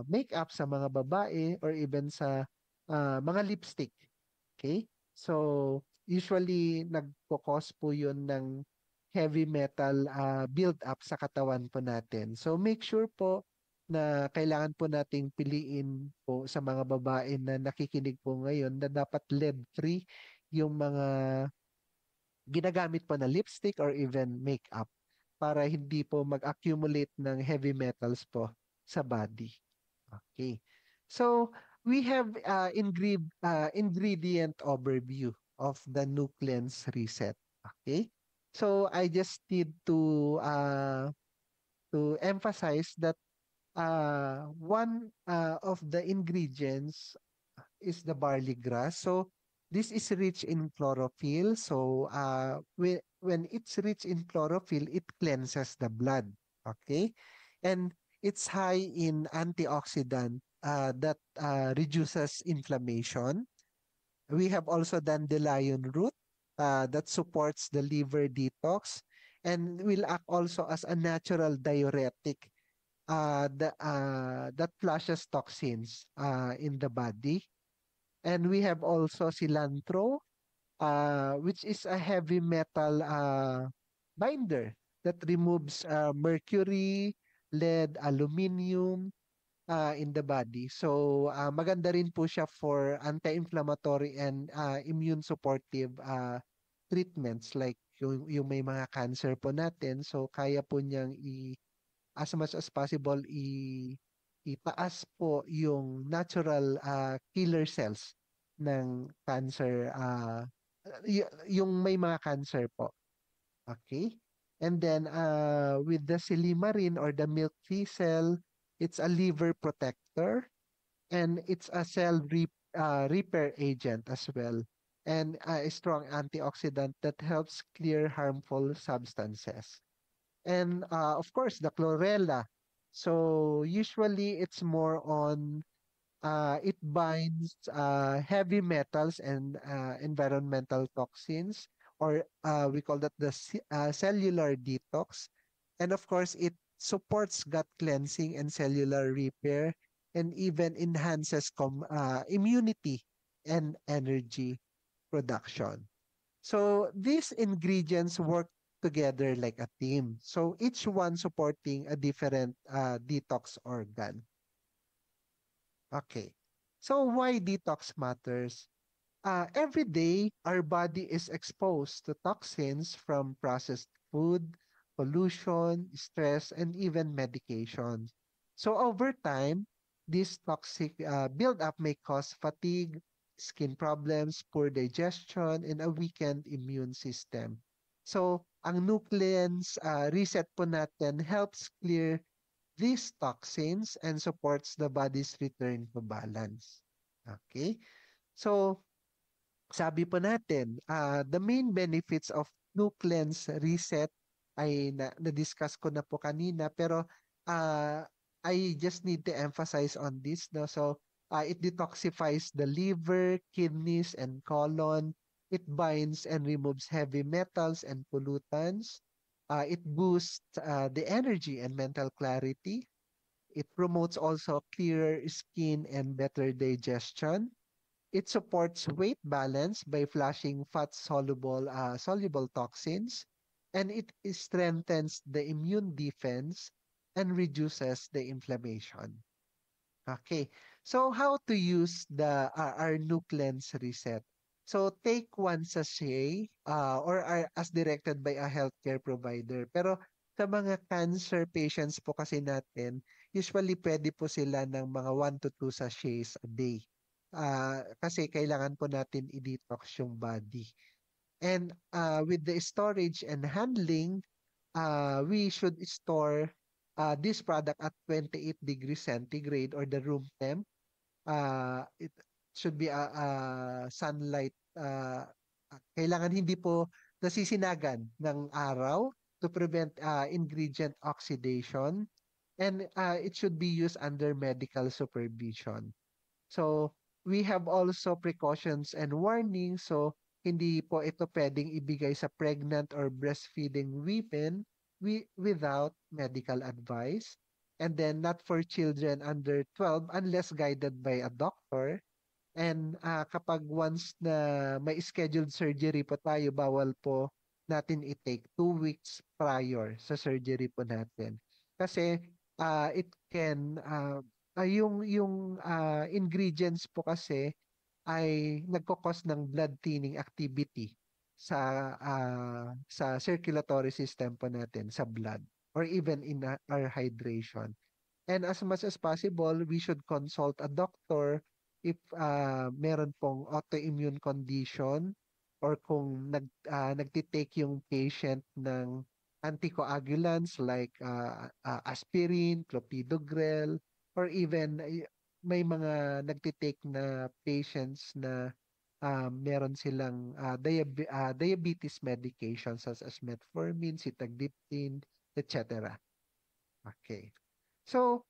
makeup sa mga babae or even sa mga lipstick. Okay? So, usually nagpo-cause po yun ng heavy metal build up sa katawan po natin. So, make sure po na kailangan po nating piliin po sa mga babae na nakikinig po ngayon na dapat lead-free yung mga ginagamit po na lipstick or even makeup para hindi po mag-accumulate ng heavy metals po sa body. Okay. So, we have ingredient overview of the nucleus reset. Okay. So, I just need to emphasize that one of the ingredients is the barley grass. So this is rich in chlorophyll. So when it's rich in chlorophyll, it cleanses the blood. Okay, and it's high in antioxidant that reduces inflammation. We have also dandelion root that supports the liver detox and will act also as a natural diuretic that flushes toxins in the body. And we have also cilantro, which is a heavy metal binder that removes mercury, lead, aluminum in the body. So maganda rin po siya for anti-inflammatory and immune supportive treatments like yung may mga cancer po natin. So kaya po niyang as much as possible itaas po yung natural killer cells ng cancer yung may mga cancer po. Okay? And then with the silimarin or the milk thistle, it's a liver protector and it's a repair agent as well and a strong antioxidant that helps clear harmful substances. And of course, the chlorella. So usually it's more on it binds heavy metals and environmental toxins, or we call that the cellular detox. And of course, it supports gut cleansing and cellular repair, and even enhances immunity and energy production. So these ingredients work together like a team. So each one supporting a different detox organ. Okay. So why detox matters? Every day, our body is exposed to toxins from processed food, pollution, stress, and even medication. So over time, this toxic buildup may cause fatigue, skin problems, poor digestion, and a weakened immune system. So ang nucleus reset po natin helps clear these toxins and supports the body's return to balance. Okay? So sabi po natin, the main benefits of nucleus reset ay na-discuss ko na po kanina pero uh, I just need to emphasize on this. No? So, it detoxifies the liver, kidneys, and colon. It binds and removes heavy metals and pollutants. It boosts the energy and mental clarity. It promotes also clearer skin and better digestion. It supports weight balance by flushing fat-soluble toxins, and it strengthens the immune defense and reduces the inflammation. Okay, so how to use our nucleus reset? So take one sachet or as directed by a healthcare provider. Pero sa mga cancer patients po kasi natin, usually pwede po sila ng mga 1 to 2 sachets a day. Kasi kailangan po natin i-detox yung body. And with the storage and handling, we should store this product at 28 degrees centigrade or the room temp. Uh, it, should be sunlight. Kailangan hindi po nasisinagan ng araw to prevent ingredient oxidation. And it should be used under medical supervision. So, we have also precautions and warnings. So, hindi po ito pwedeng ibigay sa pregnant or breastfeeding women without medical advice. And then, not for children under 12 unless guided by a doctor. And kapag once na may scheduled surgery po tayo, bawal po natin i-take 2 weeks prior sa surgery po natin. Kasi it can, yung ingredients po kasi ay nagkakos ng blood thinning activity sa circulatory system po natin, sa blood, or even in our hydration. And as much as possible, we should consult a doctor if meron pong autoimmune condition or kung nagtitake yung patient ng anticoagulants like aspirin, clopidogrel, or even may mga nagtitake na patients na meron silang diabetes medications such as metformin, sitagliptin, etc. Okay. So,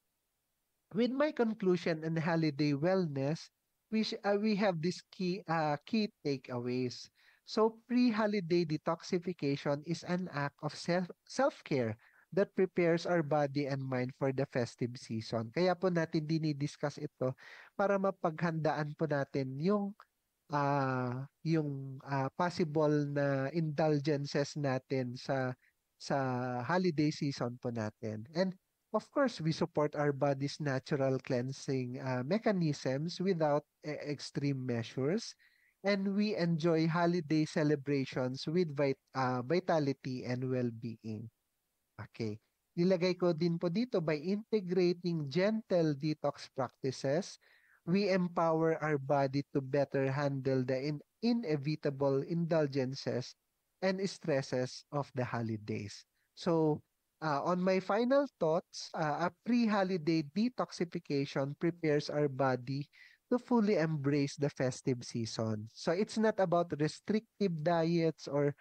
with my conclusion on holiday wellness, we have this key takeaways. So pre-holiday detoxification is an act of self-care that prepares our body and mind for the festive season. Kaya po natin dinidiscuss ito para mapaghandaan po natin yung possible na indulgences natin sa holiday season po natin. And of course, we support our body's natural cleansing mechanisms without extreme measures. And we enjoy holiday celebrations with vitality and well-being. Okay. Nilagay ko din po dito, by integrating gentle detox practices, we empower our body to better handle the inevitable indulgences and stresses of the holidays. So, on my final thoughts, a pre-holiday detoxification prepares our body to fully embrace the festive season. So it's not about restrictive diets or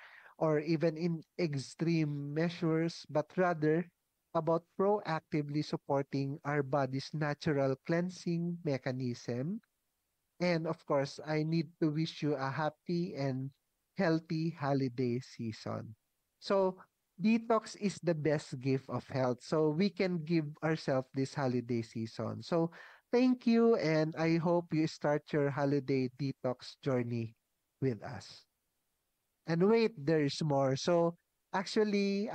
even in extreme measures, but rather about proactively supporting our body's natural cleansing mechanism. And of course, I need to wish you a happy and healthy holiday season. So, detox is the best gift of health. So, we can give ourselves this holiday season. So, thank you, and I hope you start your holiday detox journey with us. And wait, there's more. So, actually,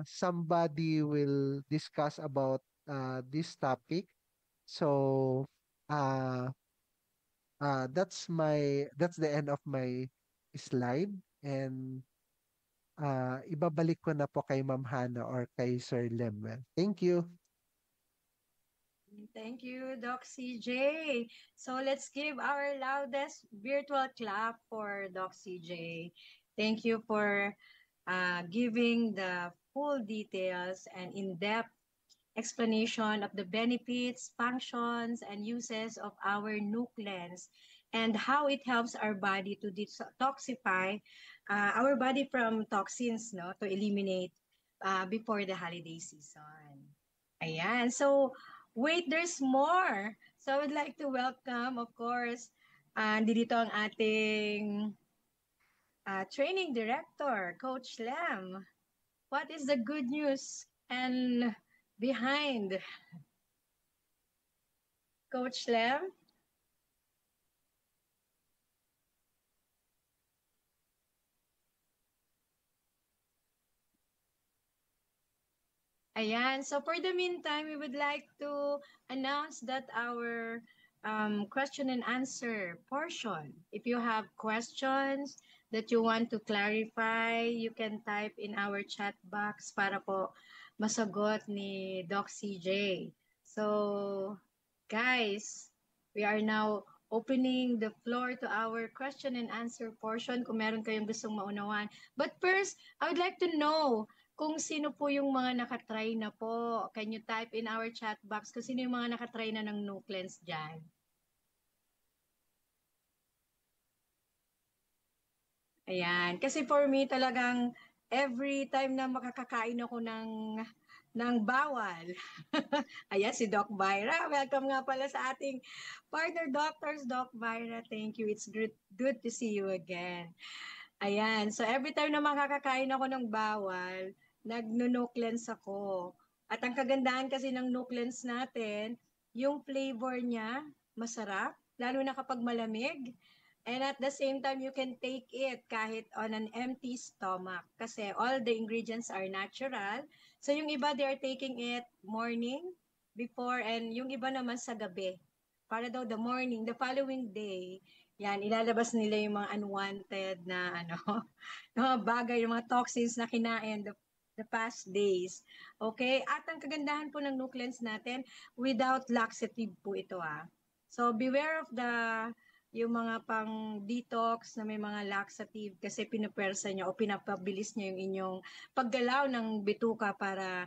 somebody will discuss about this topic. So, uh, that's the end of my slide, and ibabalik ko na po kay Ma'am Hana or kay Sir Lemuel. Thank you. Thank you, Doc CJ. So let's give our loudest virtual clap for Doc CJ. Thank you for giving the full details and in-depth explanation of the benefits, functions, and uses of our Nuke Lens and how it helps our body to detoxify our body from toxins, no, to eliminate before the holiday season. Ayan. So, wait, there's more. So, I would like to welcome, of course, dito ang ating training director, Coach Lem. What is the good news and behind Coach Lem? Ayan. So for the meantime, we would like to announce that our question and answer portion, if you have questions that you want to clarify, you can type in our chat box para po masagot ni Doc CJ. So guys, we are now opening the floor to our question and answer portion kung meron kayong gustong maunawan. But first, I would like to know kung sino po yung mga nakatry na po. Can you type in our chat box kung sino yung mga nakatry na ng Nuke Lens dyan? Ayan. Kasi for me talagang every time na makakakain ako ng bawal. Ayan si Doc Byra. Welcome nga pala sa ating partner doctors, Doc Byra. Thank you. It's good to see you again. Ayan. So every time na makakakain ako ng bawal, nagno-no cleanse ako. At ang kagandahan kasi ng no cleanse natin, yung flavor niya masarap, lalo na kapag malamig. And at the same time, you can take it kahit on an empty stomach kasi all the ingredients are natural. So yung iba, they are taking it morning before and yung iba naman sa gabi. Para daw the morning, the following day, yan, ilalabas nila yung mga unwanted na ano, mga bagay, yung mga toxins na kinain the past days. Okay? At ang kagandahan po ng nucleans natin, without laxative po ito ah. So beware of yung mga pang detox na may mga laxative kasi pinupwersa niya o pinapabilis niya yung inyong paggalaw ng bituka para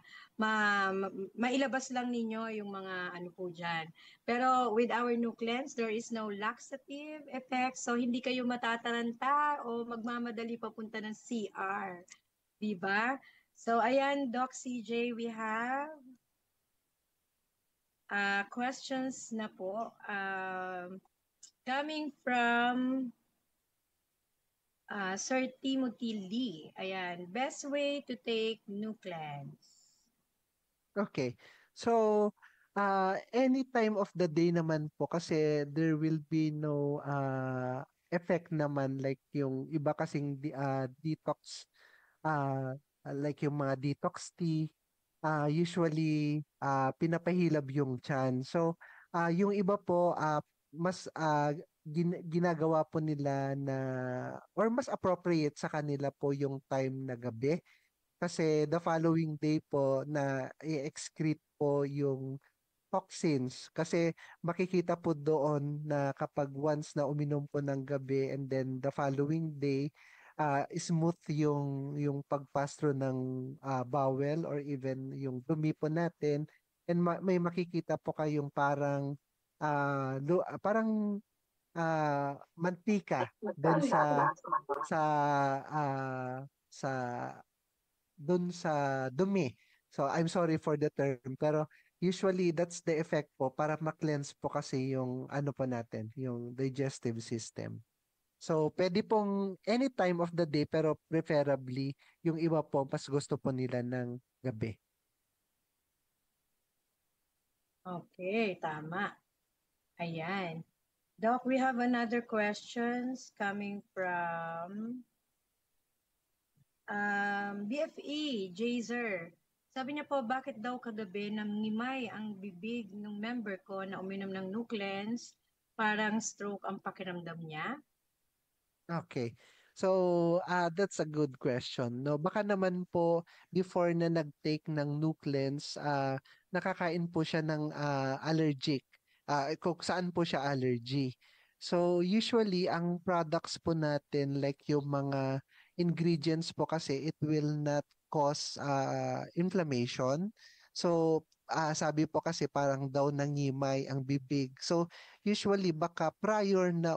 mailabas lang ninyo yung mga ano po dyan. Pero with our new cleanse, there is no laxative effect. So, hindi kayo matataranta o magmamadali papunta ng CR. Diba? So, ayan, Doc CJ, we have questions na po. Coming from Sir Timothy Lee. Ayan, best way to take new cleanse. Okay. So, any time of the day naman po kasi there will be no effect naman like yung iba kasing detox like yung mga detox tea usually pinapahilab yung tiyan. So, yung iba po mas ginagawa po nila na or mas appropriate sa kanila po yung time na gabi kasi the following day po na i-excrete po yung toxins kasi makikita po doon na kapag once na uminom po ng gabi and then the following day smooth yung pagpastro ng bowel or even yung dumi po natin and may makikita po kayong parang parang mantika doon sa sa doon sa dumi. So I'm sorry for the term pero usually that's the effect po para ma-cleanse po kasi yung ano po natin, yung digestive system. So pwede pong any time of the day pero preferably yung iba po mas gusto po nila ng gabi. Okay, tama. Ayan. Doc, we have another questions coming from BFE, Jazer. Sabi niya po, bakit daw kagabi namimay ang bibig ng member ko na uminom ng Nuclens? Parang stroke ang pakiramdam niya. Okay. So, that's a good question. No, baka naman po before na nag-take ng Nuclens, nakakain po siya ng allergic. Kung saan po siya allergy. So, usually ang products po natin like yung mga ingredients po kasi it will not cause inflammation. So, sabi po kasi parang daw nangimay ang bibig. So, usually baka prior na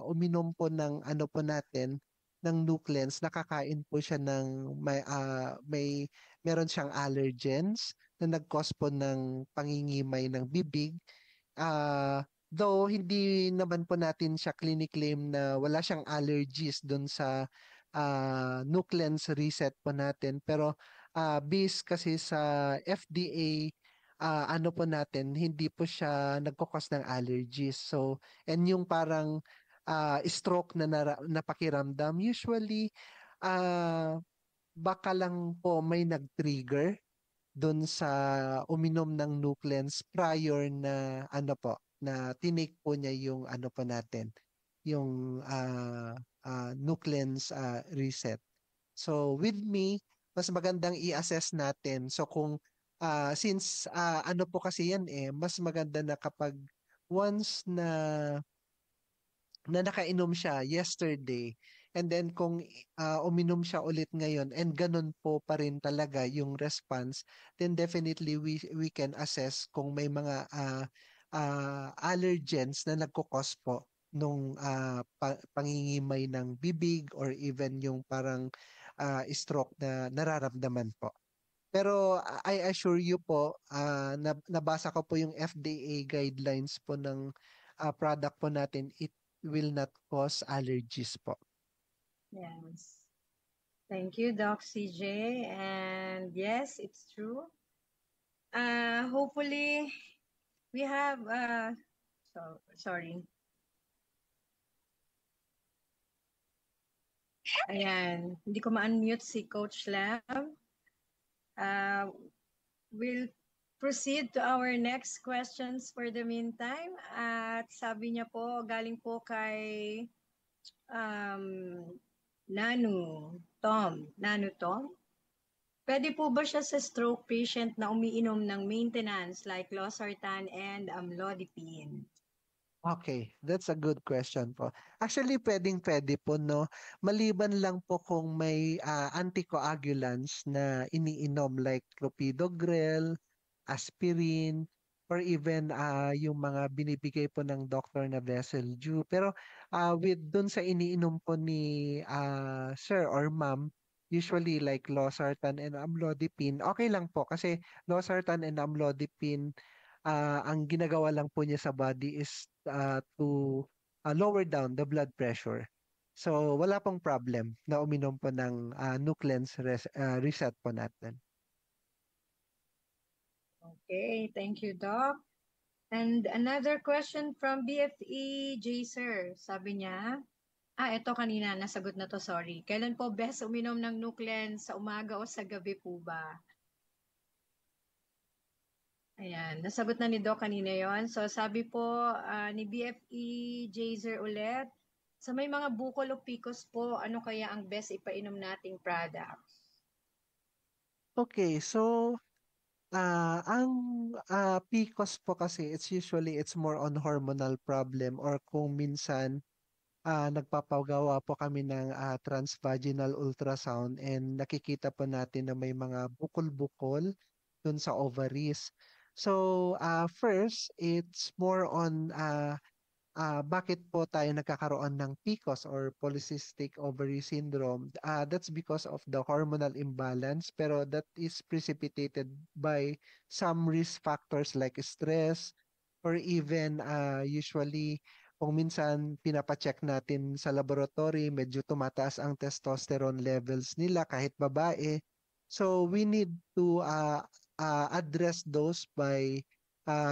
uminom po ng ano po natin ng Nuclens, nakakain po siya ng meron siyang allergens na nag-cause po ng pangingimay ng bibig. Though hindi naman po natin siya clinic claim na wala siyang allergies doon sa Nuclens reset po natin pero based kasi sa FDA ano po natin, hindi po siya nagkukos ng allergies. So, and yung parang stroke na napakiramdam, usually baka lang po may nag-trigger doon sa uminom ng Nuclens prior na ano po, na tinake po niya yung ano po natin, yung Nuclens reset. So with me, mas magandang i-assess natin. So kung since ano po kasi yan mas maganda na kapag once na nakainom siya yesterday and then kung uminom siya ulit ngayon and ganun po pa rin talaga yung response, then definitely we can assess kung may mga allergens na nagkukos po nung pangingimay ng bibig or even yung parang stroke na nararamdaman po. Pero I assure you po, nabasa ko po yung FDA guidelines po ng product po natin. It will not cause allergies po. Yes. Thank you, Doc CJ. And yes, it's true. Hopefully, we have, sorry. Ayan, hindi ko ma-unmute si Coach Lam. We'll proceed to our next questions for the meantime. At sabi niya po, galing po kay Nanu Tom. Pwede po ba siya sa stroke patient na umiinom ng maintenance like losartan and amlodipine? Okay, that's a good question po. Actually, pwede po, no? Maliban lang po kung may anticoagulants na iniinom like clopidogrel, aspirin, or even yung mga binibigay po ng doktor na vessel dew. Pero with dun sa iniinom po ni sir or ma'am, usually like losartan and amlodipine, okay lang po kasi losartan and amlodipine ang ginagawa lang po niya sa body is to lower down the blood pressure. So wala pong problem na uminom po ng Nuclens reset po natin. Okay, thank you, Doc. And another question from BFE Jaser. Sabi niya, ito kanina, nasagot na to, sorry. Kailan po best uminom ng Nuclens, sa umaga o sa gabi po ba? Ayan, nasagot na ni Doc kanina yon. So sabi po ni BFE Jaser ulit, sa may mga bukol o PCOS po, ano kaya ang best ipainom nating product? Okay, so ang PCOS po kasi it's more on hormonal problem or kung minsan nagpapagawa po kami ng transvaginal ultrasound and nakikita po natin na may mga bukol-bukol dun sa ovaries. So, first, it's more on bakit po tayo nagkakaroon ng PCOS or polycystic ovary syndrome. That's because of the hormonal imbalance, pero that is precipitated by some risk factors like stress or even usually kung minsan pinapacheck natin sa laboratory, medyo tumataas ang testosterone levels nila kahit babae. So we need to address those by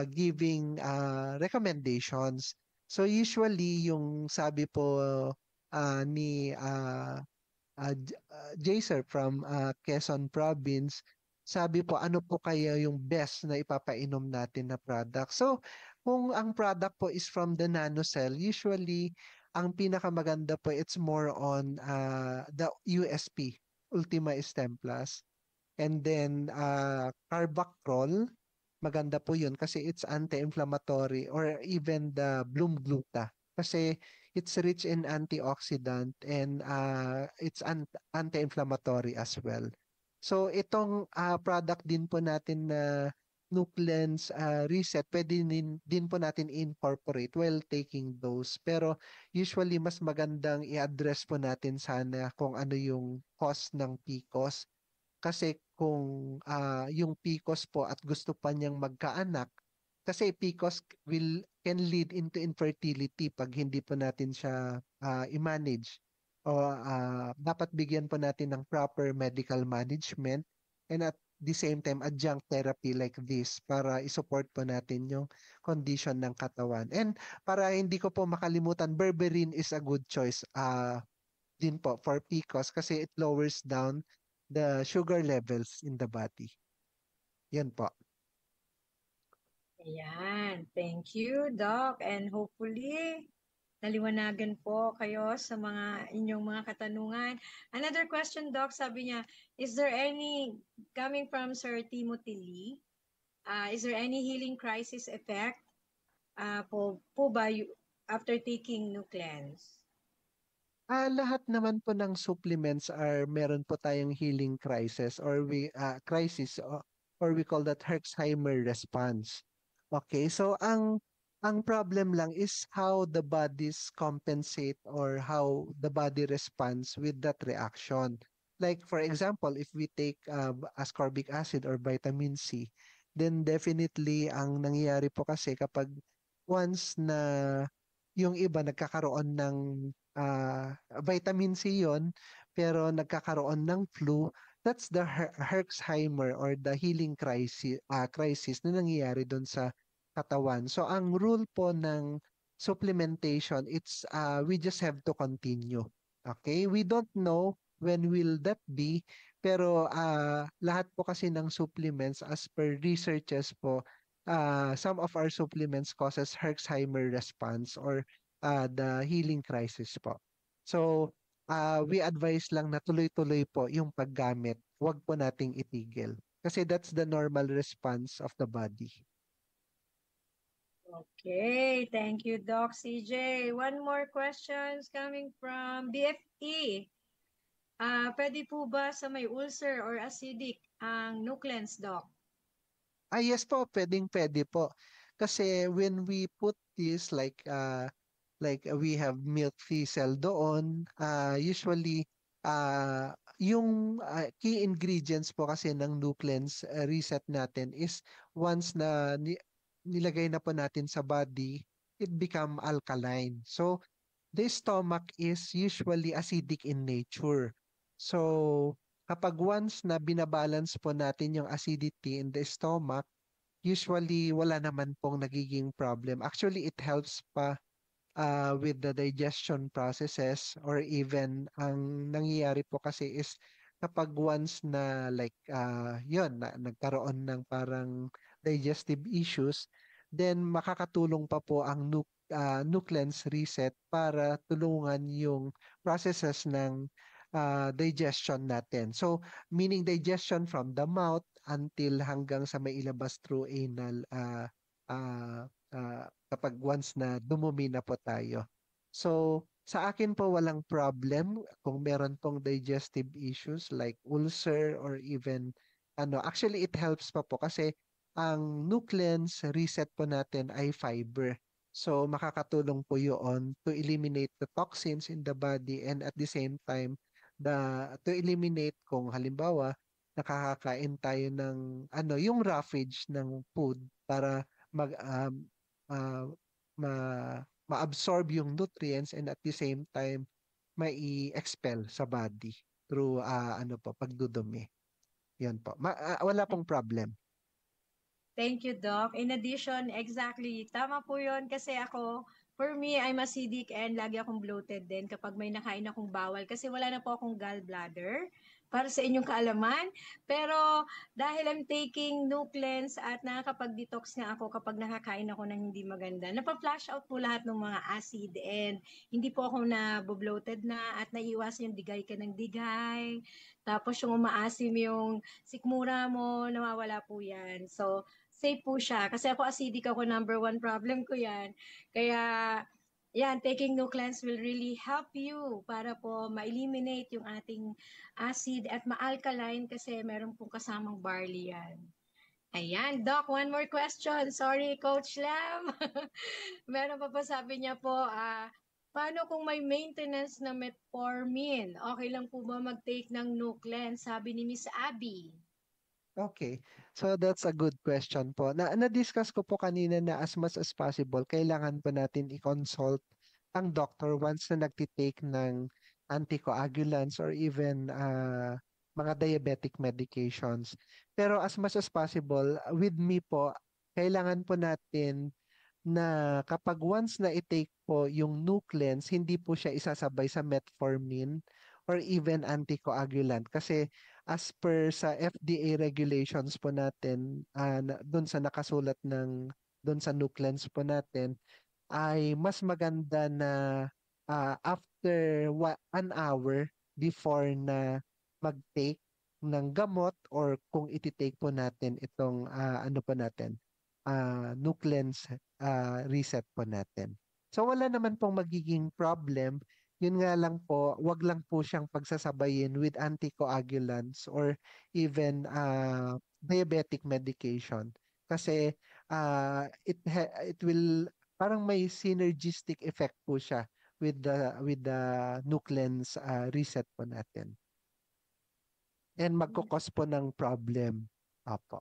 giving recommendations. So usually yung sabi po ni Jaser from Quezon Province, sabi po ano po kaya yung best na ipapainom natin na product. So kung ang product po is from the nanocell, usually ang pinakamaganda po it's more on the USP, Ultima Stem Plus. And then Carbacrol, maganda po yun kasi it's anti-inflammatory or even the Bloom Gluta kasi it's rich in antioxidant and it's anti-inflammatory as well. So itong product din po natin na Nuclens reset, pwede din po natin incorporate while taking those. Pero usually mas magandang i-address po natin sana kung ano yung cause ng PCOS. Kasi kung yung PCOS po at gusto pa niyang magkaanak, kasi PCOS can lead into infertility pag hindi po natin siya i-manage. O dapat bigyan po natin ng proper medical management and at the same time adjunct therapy like this para i-support po natin yung condition ng katawan. And para hindi ko po makalimutan, berberine is a good choice din po for PCOS kasi it lowers down the sugar levels in the body. Yan po. Ayan, thank you, Doc. And hopefully, naliwanagan po kayo sa mga inyong mga katanungan. Another question, Doc, sabi niya, is there any, coming from Sir Timothy Lee, is there any healing crisis effect po ba after taking Nuclens? Lahat naman po ng supplements are meron po tayong healing crisis or we call that Herxheimer response. Okay, so ang Ang problem lang is how the bodies compensate or how the body responds with that reaction. Like for example, if we take ascorbic acid or vitamin C, then definitely ang nangyayari po kasi kapag once na yung iba nagkakaroon ng vitamin C yon pero nagkakaroon ng flu, that's the Herxheimer or the healing crisis na nangyayari doon sa katawan. So ang rule po ng supplementation, it's we just have to continue. Okay? We don't know when will that be, pero lahat po kasi ng supplements as per researches po, some of our supplements causes Herxheimer response or the healing crisis po. So we advise lang na tuloy-tuloy po yung paggamit. Huwag po nating itigil. Kasi that's the normal response of the body. Okay, thank you, Doc CJ. One more questions coming from BFE. Pwede po ba sa may ulcer or acidic ang Nuclens, Doc? Yes po, pwede po. Kasi when we put this like we have milk thistle doon, usually yung key ingredients po kasi ng Nuclens reset natin is once na nilagay na po natin sa body, it become alkaline. So the stomach is usually acidic in nature. So kapag once na binabalance po natin yung acidity in the stomach, usually wala naman pong nagiging problem. Actually, it helps pa with the digestion processes or even ang nangyayari po kasi is kapag once na like yun, nagkaroon ng parang digestive issues, then makakatulong pa po ang Nuclens reset para tulungan yung processes ng digestion natin. So, meaning digestion from the mouth until hanggang sa may ilabas through anal kapag once na dumumi na po tayo. So, sa akin po walang problem kung meron pong digestive issues like ulcer or even actually it helps pa po kasi ang Nuclens reset po natin ay fiber. So, makakatulong po yun to eliminate the toxins in the body and at the same time to eliminate kung halimbawa nakakakain tayo ng yung roughage ng food para mag uh, ma ma-absorb yung nutrients and at the same time mai-expel sa body through pagdudumi. Yan po. Wala pong problem. Thank you, Doc. In addition, exactly, tama po yun kasi ako, for me, I'm acidic and lagi akong bloated din kapag may nakain akong bawal kasi wala na po akong gallbladder para sa inyong kaalaman. Pero dahil I'm taking Nuclens at nakakapag-detox nga ako kapag nakakain ako ng hindi maganda, napa-flush out po lahat ng mga acid and hindi po ako na-bloated na at naiiwasan yung digay ka ng digay. Tapos yung umaasim yung sikmura mo, nawawala po yan. So, safe po siya. Kasi ako acidic ako, number one problem ko yan. Kaya, yan, taking Nuclens will really help you para po ma-eliminate yung ating acid at ma-alkaline kasi meron pong kasamang barley yan. Ayan, Doc, one more question. Sorry, Coach Lam. Meron pa sabi niya po, paano kung may maintenance na metformin? Okay lang po ba mag-take ng Nuclens? Sabi ni Miss Abby. Okay. So that's a good question po. Na-discuss ko po kanina na as much as possible, kailangan po natin i-consult ang doctor once na nagtitake ng anticoagulants or even mga diabetic medications. Pero as much as possible, with me po, kailangan po natin na kapag once na i-take po yung Nuclens, hindi po siya isasabay sa metformin or even anticoagulant. Kasi as per sa FDA regulations po natin, doon sa nakasulat doon sa Nuclens po natin, ay mas maganda na after an hour before na mag-take ng gamot or kung iti-take po natin itong Nuclens reset po natin. So wala naman pong magiging problem. Yun nga lang po, wag lang po siyang pagsasabayin with anticoagulants or even diabetic medication. Kasi it will parang may synergistic effect po siya with the nucleus reset po natin. And magkukos po ng problem. Apo.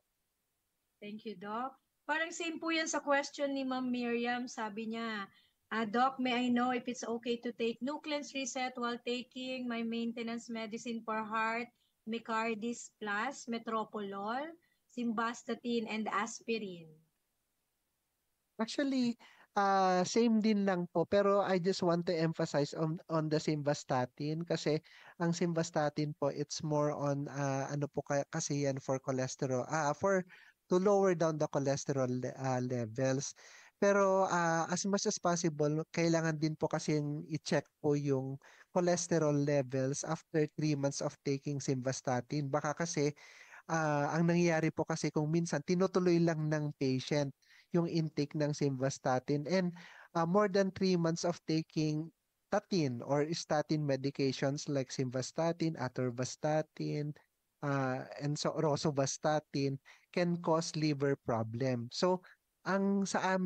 Thank you, Doc. Parang same po yan sa question ni Ma'am Miriam. Sabi niya, Doc, may I know if it's okay to take Nucleus Reset while taking my maintenance medicine for heart, Micardis Plus, Metropolol, Simvastatin, and Aspirin? Actually, same din lang po. Pero I just want to emphasize on the simvastatin kasi ang simvastatin po, it's more on ano po kasi yan for cholesterol, for to lower down the cholesterol levels. Pero as much as possible, kailangan din po kasi i-check po yung cholesterol levels after 3 months of taking simvastatin. Baka kasi ang nangyayari po kasi kung minsan tinutuloy lang ng patient yung intake ng simvastatin and more than 3 months of taking statin or statin medications like simvastatin, atorvastatin, and so rosuvastatin can cause liver problem. So ang sa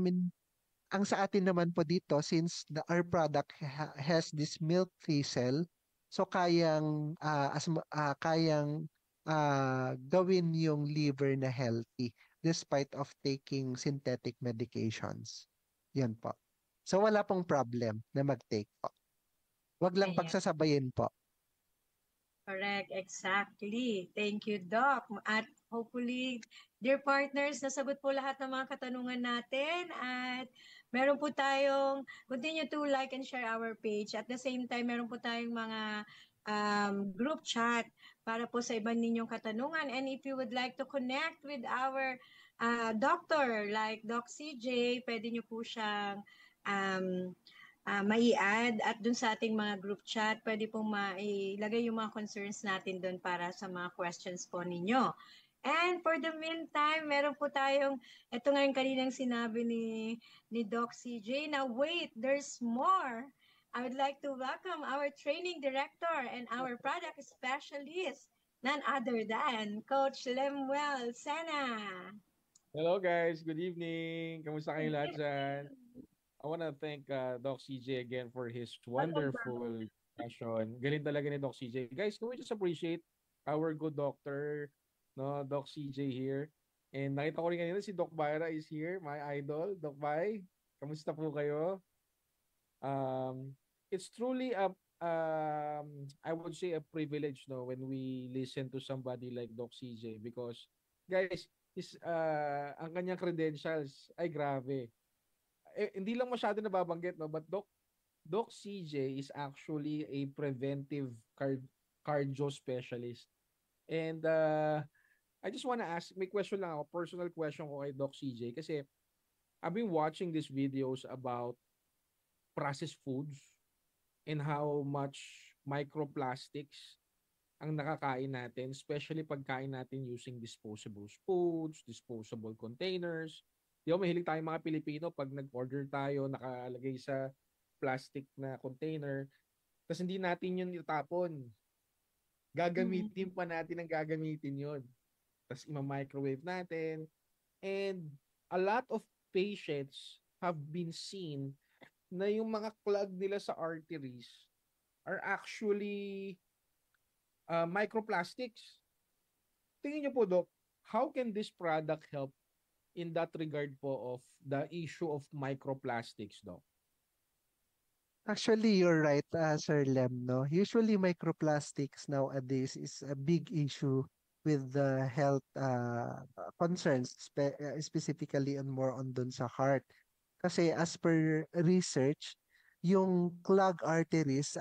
atin naman po dito since our product has this milk-free cell, so kayang gawin yung liver na healthy despite of taking synthetic medications. Yan po. So wala pong problem na mag-take po. Wag lang Ayan. pagsasabayin po. Correct, exactly. Thank you, Doc. At hopefully, dear partners, nasagot po lahat ng mga katanungan natin at meron po tayong continue to like and share our page. At the same time, meron po tayong mga group chat para po sa iba ninyong katanungan. And if you would like to connect with our doctor like Doc CJ, pwede nyo po siyang mai-add at dun sa ating mga group chat, pwede pong mailagay yung mga concerns natin dun para sa mga questions po ninyo. And for the meantime, meron po tayong, ito nga yung kaninang sinabi ni Doc CJ, na wait, there's more. I would like to welcome our training director and our product specialist, none other than Coach Lemuel Sena. Hello guys, good evening. Kamusta kayo lahat dyan? I want to thank Doc CJ again for his wonderful session. Galing talaga ni Doc CJ. Guys, can we just appreciate our good doctor, no, Doc CJ here. And nakita ko rin kanina si Doc Byra is here, my idol. Doc Bay, kamusta po kayo? It's truly I would say a privilege, no, when we listen to somebody like Doc CJ because guys, ang kanyang credentials ay grabe. Hindi lang masyado nababanggit, no, but Doc CJ is actually a preventive cardio specialist. And I just want to ask, may question lang ako, personal question ko kay Doc CJ kasi I've been watching these videos about processed foods and how much microplastics ang nakakain natin, especially pagkain natin using disposable spoons, disposable containers. Di ba, mahilig tayong mga Pilipino pag nag-order tayo, nakalagay sa plastic na container, tapos hindi natin yun itapon. Gagamitin pa natin ang gagamitin yun. Tapos ima-microwave natin. And a lot of patients have been seen na yung mga clog nila sa arteries are actually microplastics. Tingin niyo po, Doc, how can this product help in that regard po of the issue of microplastics, Doc? Actually, you're right, Sir Lem, no? Usually microplastics nowadays is a big issue with the health concerns, specifically and more on dun sa heart. Kasi as per research, yung clogged arteries,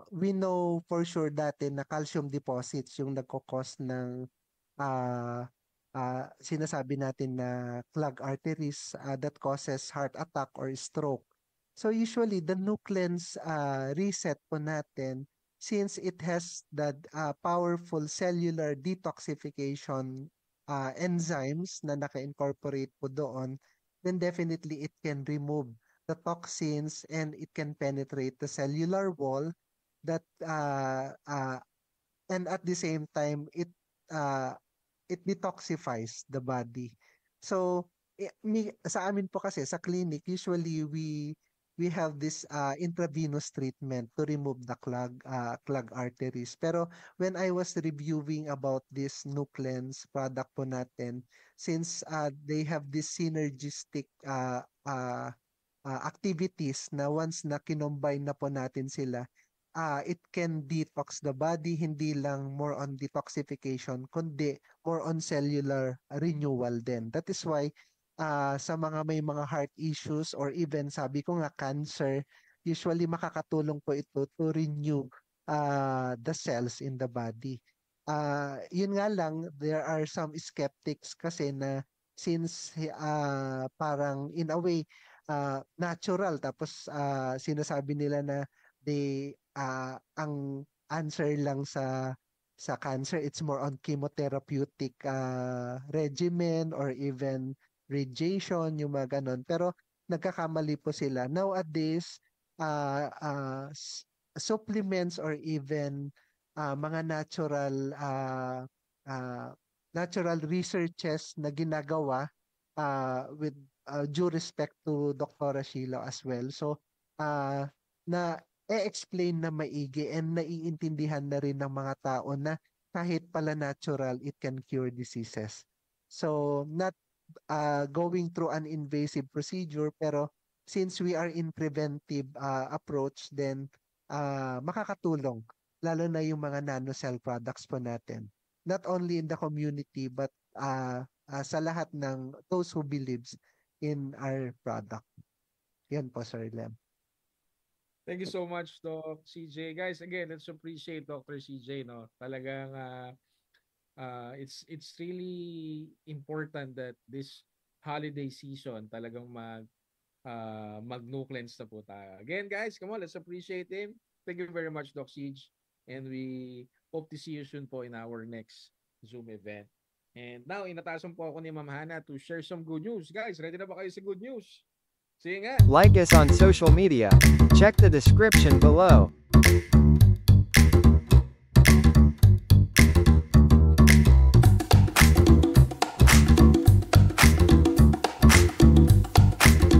we know for sure dati na calcium deposits yung nagkakos ng sinasabi natin na clogged arteries that causes heart attack or stroke. So usually the nucleus reset po natin, since it has the powerful cellular detoxification enzymes na naka-incorporate po doon, then definitely it can remove the toxins and it can penetrate the cellular wall that and at the same time it detoxifies the body. So sa amin po kasi sa clinic, usually we have this intravenous treatment to remove the clogged arteries. Pero when I was reviewing about this Nuclens product po natin, since they have this synergistic activities na once na kinombine na po natin sila, it can detox the body, hindi lang more on detoxification, kundi more on cellular renewal din. That is why sa mga may mga heart issues or even sabi ko nga cancer, usually makakatulong po ito to renew the cells in the body. Yun nga lang, there are some skeptics kasi na since parang in a way natural tapos sinasabi nila na ang answer lang sa cancer, it's more on chemotherapeutic regimen or even radiation, yung mga ganon. Pero nagkakamali po sila. Nowadays, supplements or even mga natural researches na ginagawa with due respect to Dr. Sheila as well. So, na explain na maigi and naiintindihan na rin ng mga tao na kahit pala natural, it can cure diseases. So, not going through an invasive procedure, pero since we are in preventive approach, then makakatulong, lalo na yung mga nanocell products po natin. Not only in the community, but sa lahat ng those who believes in our product. Yan po, Sir Lem. Thank you so much, Doc CJ. Guys, again, let's appreciate Dr. CJ, no? Talagang it's really important that this holiday season talagang mag-Nuclens na po tayo. Again, guys, come on, let's appreciate him. Thank you very much, Doc CJ. And we hope to see you soon po in our next Zoom event. And now, inatasan po ako ni Ma'am Hannah to share some good news. Guys, ready na ba kayo sa good news? Sige nga. Like us on social media. Check the description below.